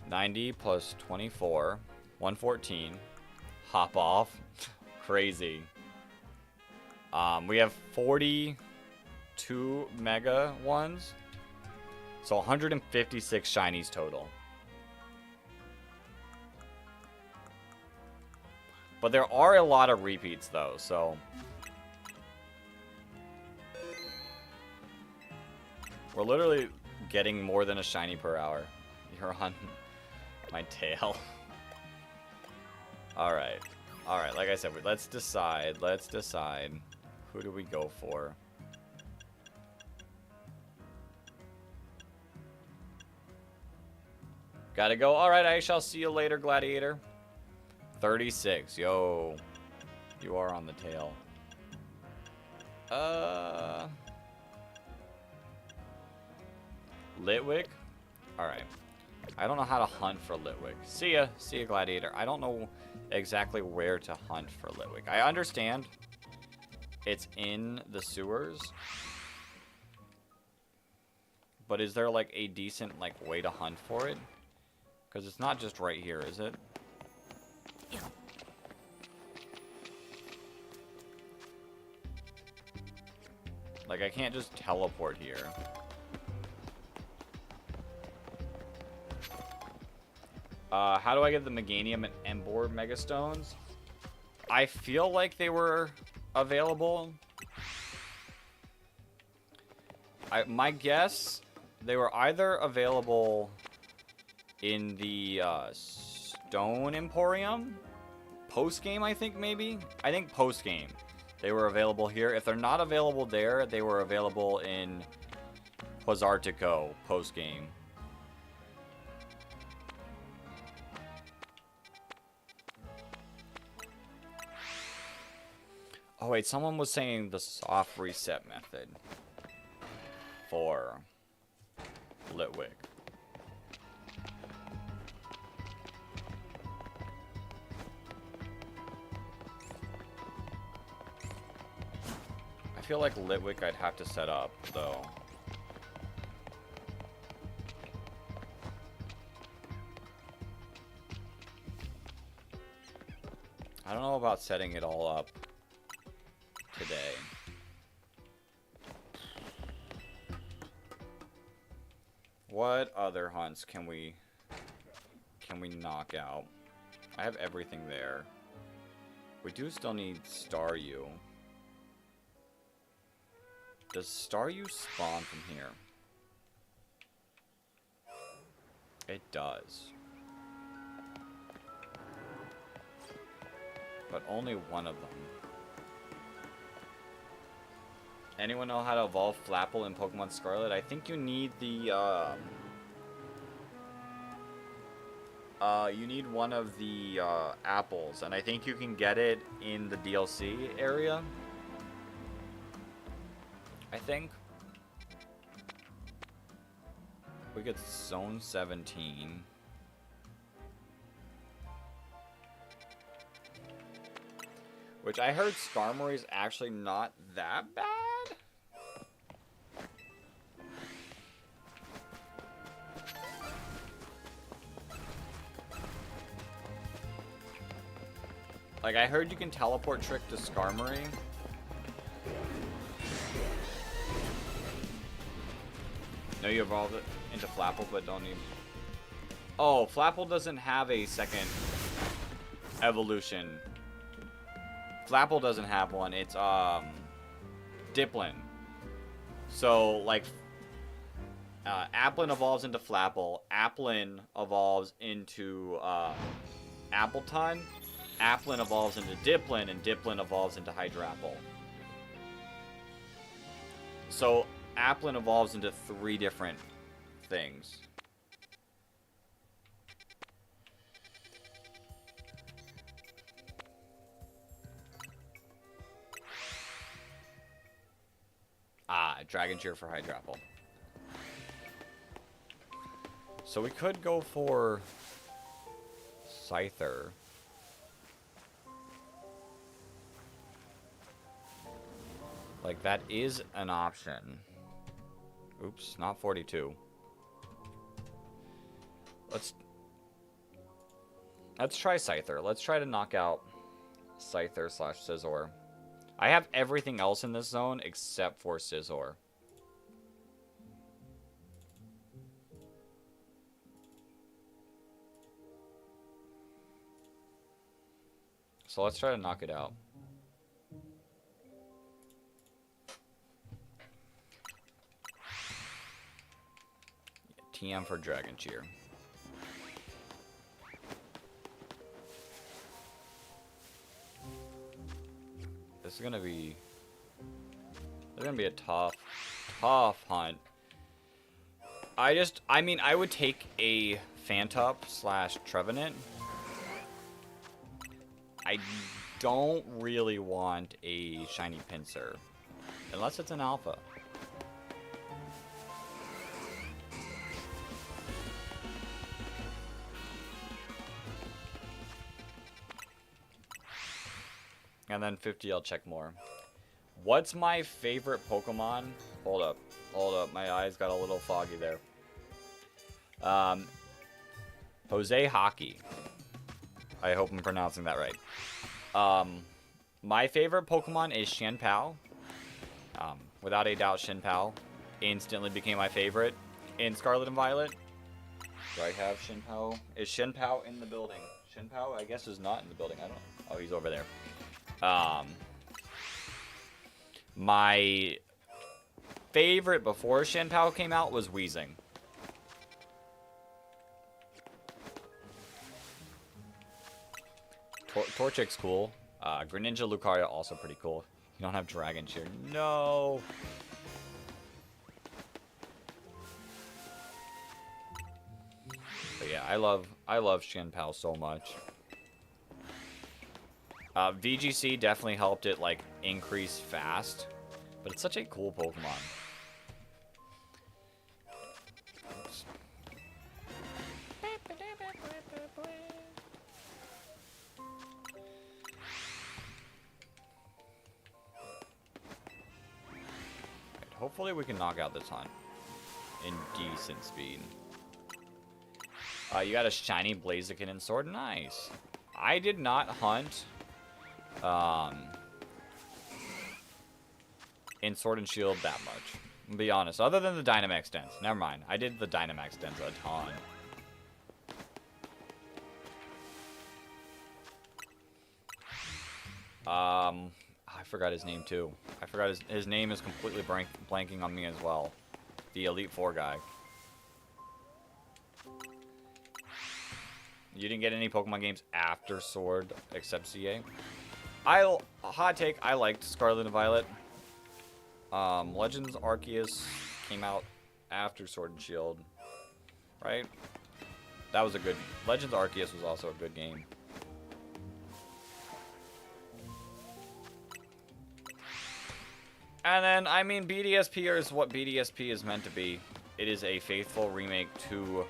Speaker 1: 90 plus 24. 114. Hop off. Crazy. We have 42 mega ones. So 156 shinies total. But there are a lot of repeats, though, so... We're literally getting more than a shiny per hour. You're on my tail. Alright. Alright, like I said, let's decide. Who do we go for? Gotta go. Alright, I shall see you later, Gladiator. 36. Yo. You are on the tail. Litwick? Alright. I don't know how to hunt for Litwick. See ya. See ya, Gladiator. I don't know exactly where to hunt for Litwick. I understand it's in the sewers. But is there, like, a decent, like, way to hunt for it? Because it's not just right here, is it? Like, I can't just teleport here. How do I get the Meganium and Emboar Megastones? I feel like they were available. My guess, they were either available in the Stone Emporium. Post-game, I think, maybe? I think post-game. They were available here. If they're not available there, they were available in Quasartico post-game. Oh wait, someone was saying the soft reset method for Litwick. I feel like Litwick I'd have to set up, though. I don't know about setting it all up today. What other hunts can we knock out? I have everything there. We do still need Staryu. Does Staryu spawn from here? It does. But only one of them. Anyone know how to evolve Flapple in Pokemon Scarlet? I think you need the, you need one of the, apples. And I think you can get it in the DLC area. I think. We get Zone 17. Which I heard Skarmory is actually not that bad. Like, I heard you can teleport trick to Skarmory. No, you evolved it into Flapple, but don't need... Oh, Flapple doesn't have a second evolution. Flapple doesn't have one. It's, Dipplin. So, like, Applin evolves into Flapple. Applin evolves into, Appletun. Applin evolves into Dipplin, and Dipplin evolves into Hydrapple. So, Applin evolves into 3 different things. Ah, Dragon Cheer for Hydrapple. So we could go for Scyther. Like, that is an option. Oops, not 42. Let's try Scyther. Let's try to knock out Scyther / Scizor. I have everything else in this zone except for Scizor. So let's try to knock it out. TM for Dragon Cheer. This is gonna be a tough hunt. I mean, I would take a Phantup / Trevenant. I don't really want a shiny Pinsir. Unless it's an alpha. And then 50, I'll check more. What's my favorite Pokemon? Hold up. My eyes got a little foggy there. Jose Hockey. I hope I'm pronouncing that right. My favorite Pokemon is Shenpao. Without a doubt, Shenpao instantly became my favorite in Scarlet and Violet. Do I have Shenpao? Is Shenpao in the building? Shenpao, I guess, is not in the building. I don't know. Oh, he's over there. My favorite before Shenpao came out was Weezing. Torchic's cool. Greninja Lucario also pretty cool. You don't have Dragon Cheer. No. But yeah, I love Shenpao so much. VGC definitely helped it, like, increase fast. But it's such a cool Pokemon. Oops. Right, hopefully we can knock out this hunt in decent speed. You got a shiny Blaziken and Sword. Nice. I did not hunt in Sword and Shield that much. To be honest, other than the Dynamax Dens. Never mind. I did the Dynamax Dens a ton. I forgot his name too. I forgot his name is completely blanking on me as well. The Elite Four guy. You didn't get any Pokemon games after Sword except CA? Hot take, I liked Scarlet and Violet. Legends Arceus came out after Sword and Shield, right? That was a good... Legends Arceus was also a good game. And then, I mean, BDSP is what BDSP is meant to be. It is a faithful remake to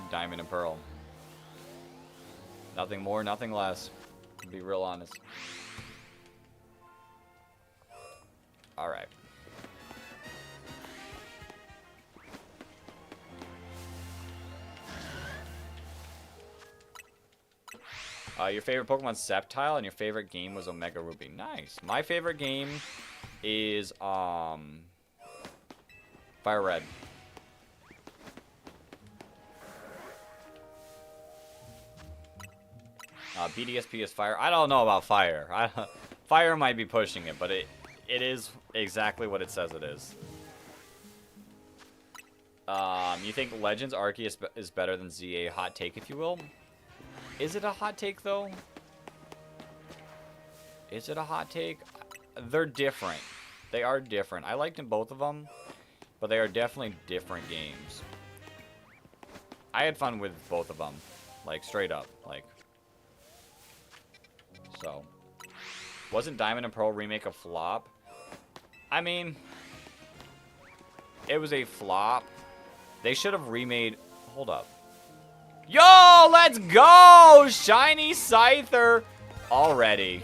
Speaker 1: Diamond and Pearl. Nothing more, nothing less. To be real honest. Alright. Your favorite Pokemon Sceptile and your favorite game was Omega Ruby. Nice. My favorite game is Fire Red. BDSP is Fire. I don't know about Fire. Fire might be pushing it, but it is exactly what it says it is. You think Legends Arceus is better than ZA? Hot take, if you will. Is it a hot take, though? Is it a hot take? They're different. They are different. I liked both of them, but they are definitely different games. I had fun with both of them. Like, straight up. Like, so. Wasn't Diamond and Pearl remake a flop? I mean, it was a flop. They should have remade... Hold up. Yo, let's go! Shiny Scyther already.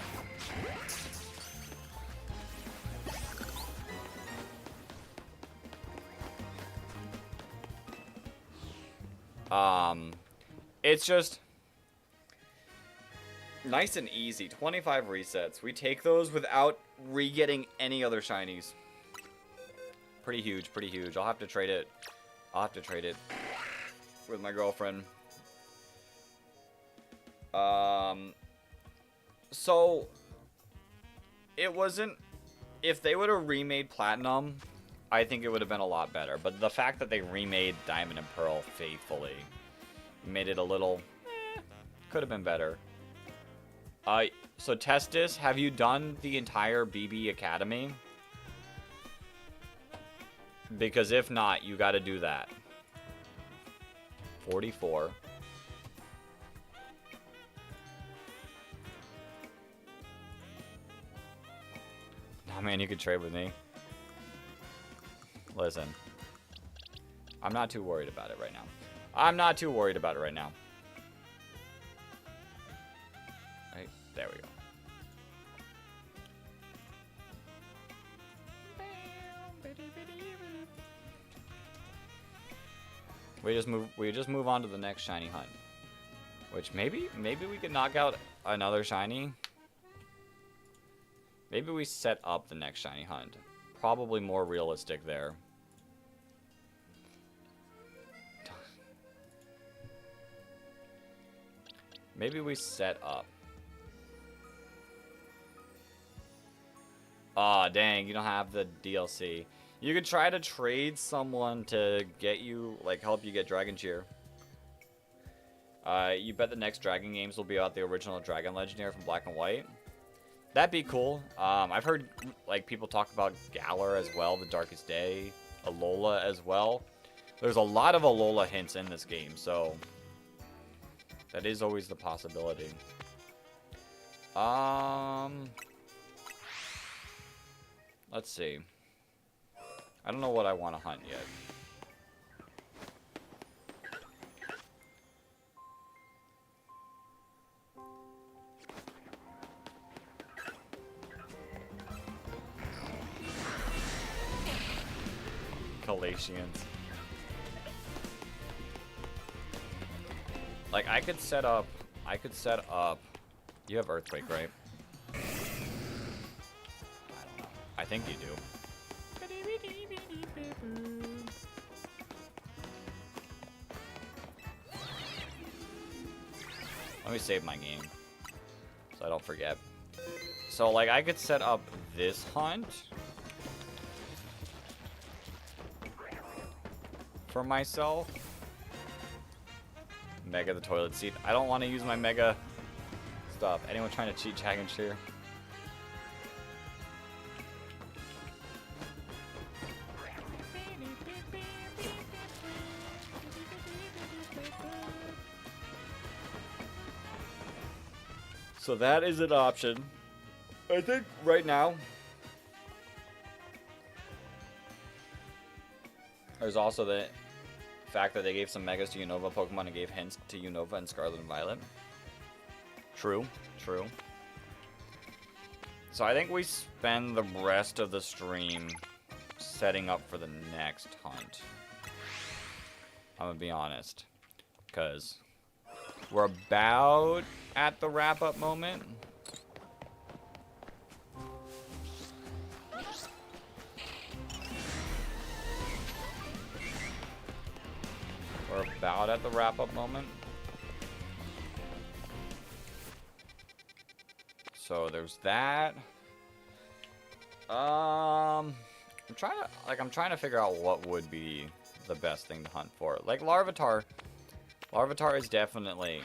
Speaker 1: It's just nice and easy. 25 resets. We take those without re-getting any other shinies. Pretty huge, pretty huge. I'll have to trade it. I'll have to trade it with my girlfriend. So it wasn't, if they would have remade Platinum, I think it would have been a lot better. But the fact that they remade Diamond and Pearl faithfully made it a little, could have been better. So Testis, have you done the entire BB Academy? Because if not, you got to do that. 44. Oh man, you could trade with me. Listen. I'm not too worried about it right now. I'm not too worried about it right now. Right, there we go. We just move on to the next shiny hunt. Which maybe we could knock out another shiny. Maybe we set up the next shiny hunt. Probably more realistic there. Maybe we set up. Aw, dang, you don't have the DLC. You could try to trade someone to get you, like, help you get Dragon Cheer. You bet the next Dragon games will be about the original Dragon Legendary from Black and White. That'd be cool. I've heard, like, people talk about Galar as well, the Darkest Day, Alola as well. There's a lot of Alola hints in this game, so that is always the possibility. Let's see. I don't know what I want to hunt yet. Galatians. Like, I could set up... You have Earthquake, right? I don't know. I think you do. Let me save my game, so I don't forget. So, like, I could set up this hunt for myself. Mega the toilet seat. I don't want to use my mega stuff. Anyone trying to cheat Jack and Shear? So that is an option. I think right now there's also the fact that they gave some megas to Unova Pokemon and gave hints to Unova and Scarlet and Violet. True, true. So I think we spend the rest of the stream setting up for the next hunt. I'm gonna be honest, because we're about at the wrap-up moment. We're about at the wrap-up moment. So there's that. I'm trying to figure out what would be the best thing to hunt for. Like Larvitar. Larvitar is definitely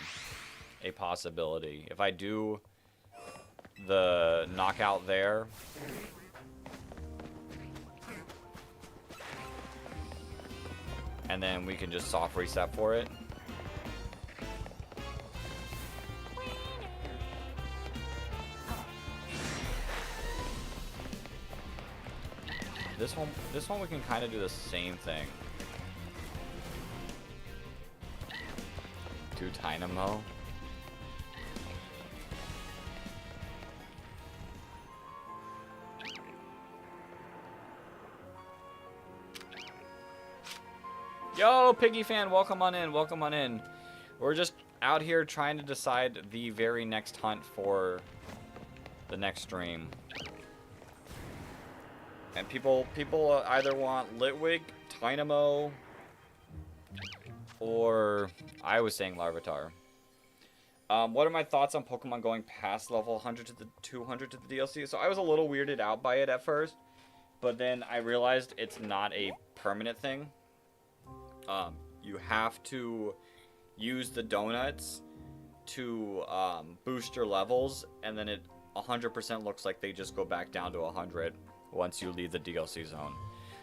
Speaker 1: a possibility. If I do the knockout there, and then we can just soft reset for it. This one we can kind of do the same thing. Do Dynamo. Yo, Piggy fan, welcome on in, welcome on in. We're just out here trying to decide the very next hunt for the next stream. And people either want Litwick, Dynamo, or I was saying Larvitar. What are my thoughts on Pokemon going past level 100 to the 200 to the DLC? So I was a little weirded out by it at first, but then I realized it's not a permanent thing. You have to use the donuts to boost your levels, and then it 100% looks like they just go back down to 100 once you leave the DLC zone.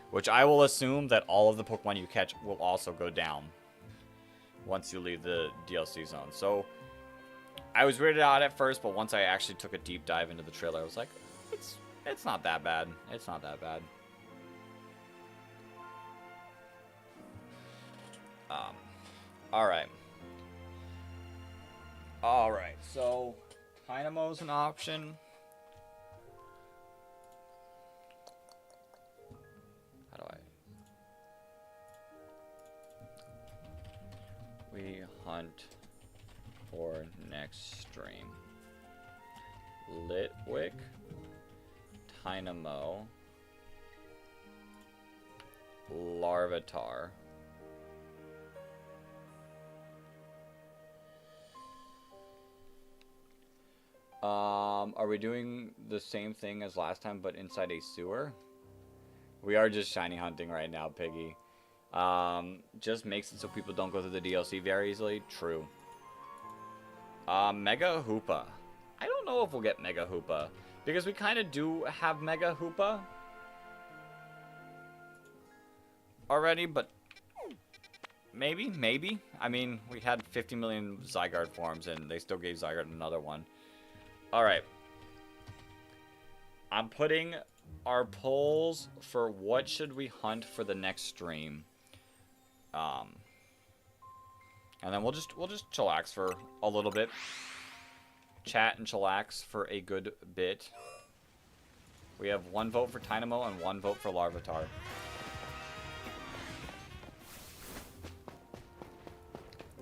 Speaker 1: Which I will assume that all of the Pokemon you catch will also go down once you leave the DLC zone. So I was weirded out at first, but once I actually took a deep dive into the trailer, I was like, it's not that bad. It's not that bad. Alright, so Dynamo's an option. How do I... We hunt for next stream. Litwick, Dynamo, Larvitar. Are we doing the same thing as last time, but inside a sewer? We are just shiny hunting right now, Piggy. Just makes it so people don't go through the DLC very easily. True. Mega Hoopa. I don't know if we'll get Mega Hoopa, because we kind of do have Mega Hoopa already, but maybe. I mean, we had 50 million Zygarde forms, and they still gave Zygarde another one. All right. I'm putting our polls for what should we hunt for the next stream. And then we'll just chillax for a little bit. Chat and chillax for a good bit. We have 1 vote for Tynamo and 1 vote for Larvitar.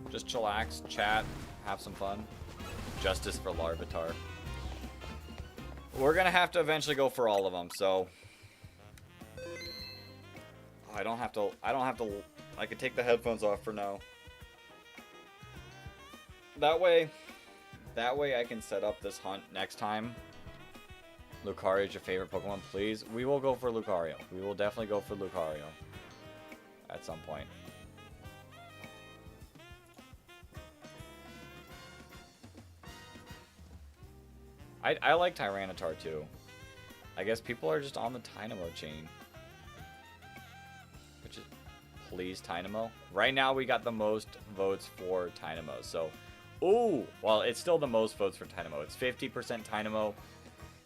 Speaker 1: Just chillax, chat, have some fun. Justice for Larvitar. We're gonna have to eventually go for all of them, so I don't have to. I could take the headphones off for now. That way I can set up this hunt next time. Lucario is your favorite Pokemon, please. We will go for Lucario. We will definitely go for Lucario at some point. I like Tyranitar too. I guess people are just on the Tynamo chain. Which is, please, Tynamo. Right now we got the most votes for Tynamo. So, ooh, well, it's still the most votes for Tynamo. It's 50% Tynamo,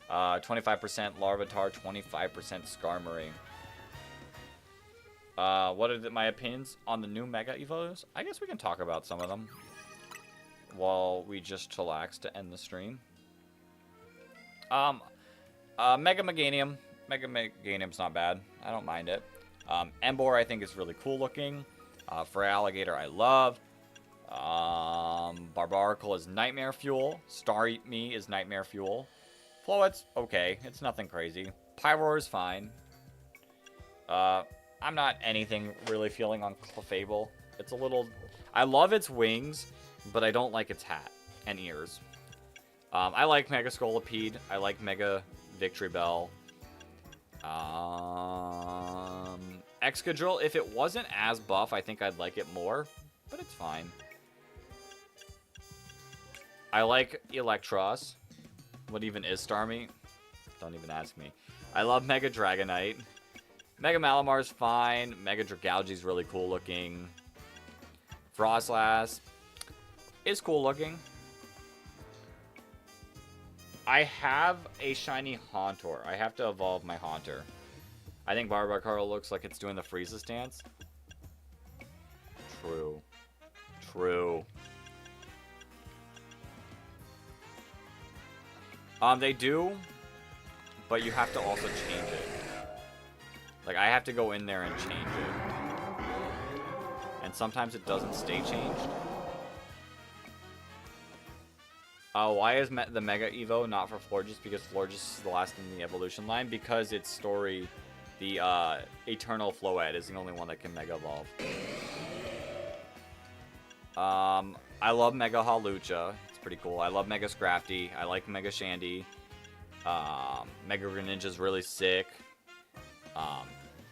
Speaker 1: 25% Larvitar, 25% Skarmory. What are my opinions on the new Mega Evos? I guess we can talk about some of them while we just chillax to end the stream. Mega Meganium. Mega Meganium's not bad. I don't mind it. Emboar I think is really cool looking. Feraligatr I love. Barbaracle is Nightmare Fuel. Starmie is Nightmare Fuel. Floette's okay. It's nothing crazy. Pyroar is fine. I'm not anything really feeling on Clefable. It's a little... I love its wings, but I don't like its hat and ears. I like Mega Scolipede. I like Mega Victory Bell. Excadrill, if it wasn't as buff, I think I'd like it more, but it's fine. I like Electros. What even is Starmie? Don't even ask me. I love Mega Dragonite. Mega Malamar's fine. Mega Dragalge's really cool looking. Frostlass is cool looking. I have a shiny Haunter. I have to evolve my Haunter. I think Barbaracle looks like it's doing the Frieza stance. True. True. They do, but you have to also change it. Like, I have to go in there and change it. And sometimes it doesn't stay changed. Why is the Mega Evo not for Florges? Because Florges is the last in the evolution line. Because its story, the Eternal Floette, is the only one that can Mega Evolve. I love Mega Hawlucha. It's pretty cool. I love Mega Scrafty. I like Mega Shandy. Mega Greninja's really sick.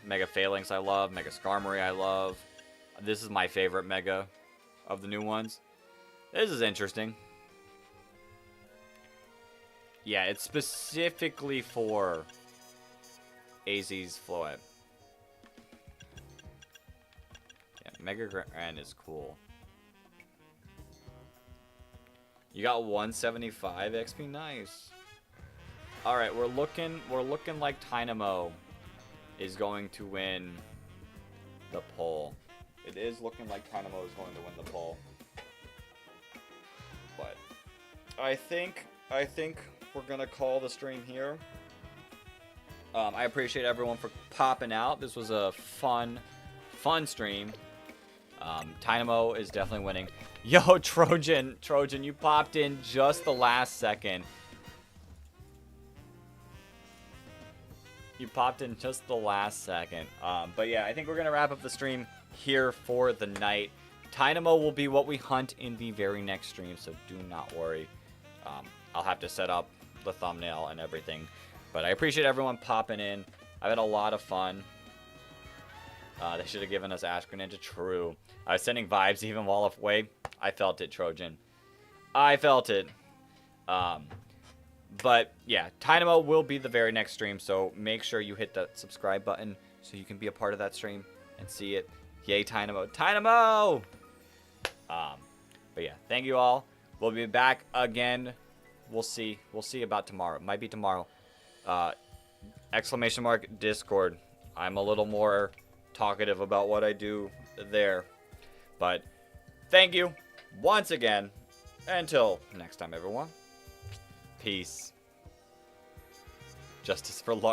Speaker 1: Mega Phalanx I love. Mega Skarmory I love. This is my favorite Mega of the new ones. This is interesting. Yeah, it's specifically for AZ's Floette. Yeah, Mega Gran is cool. You got 175 XP, nice. All right, we're looking like Tynamo is going to win the poll. It is looking like Tynamo is going to win the poll. But I think we're gonna call the stream here. I appreciate everyone for popping out. This was a fun stream. Tynamo is definitely winning. Yo, Trojan, you popped in just the last second. You popped in just the last second. But yeah, I think we're gonna wrap up the stream here for the night. Tynamo will be what we hunt in the very next stream, so do not worry. I'll have to set up the thumbnail and everything. But I appreciate everyone popping in. I've had a lot of fun. They should have given us Ash Greninja. True. I was sending vibes even while away. I felt it, Trojan. I felt it. But yeah, Tynamo will be the very next stream, so make sure you hit that subscribe button so you can be a part of that stream and see it. Yay, Tynamo. Tynamo! But yeah, thank you all. We'll be back again we'll see. We'll see about tomorrow. It might be tomorrow. Exclamation mark Discord. I'm a little more talkative about what I do there. But thank you once again. Until next time, everyone. Peace. Justice for Lark.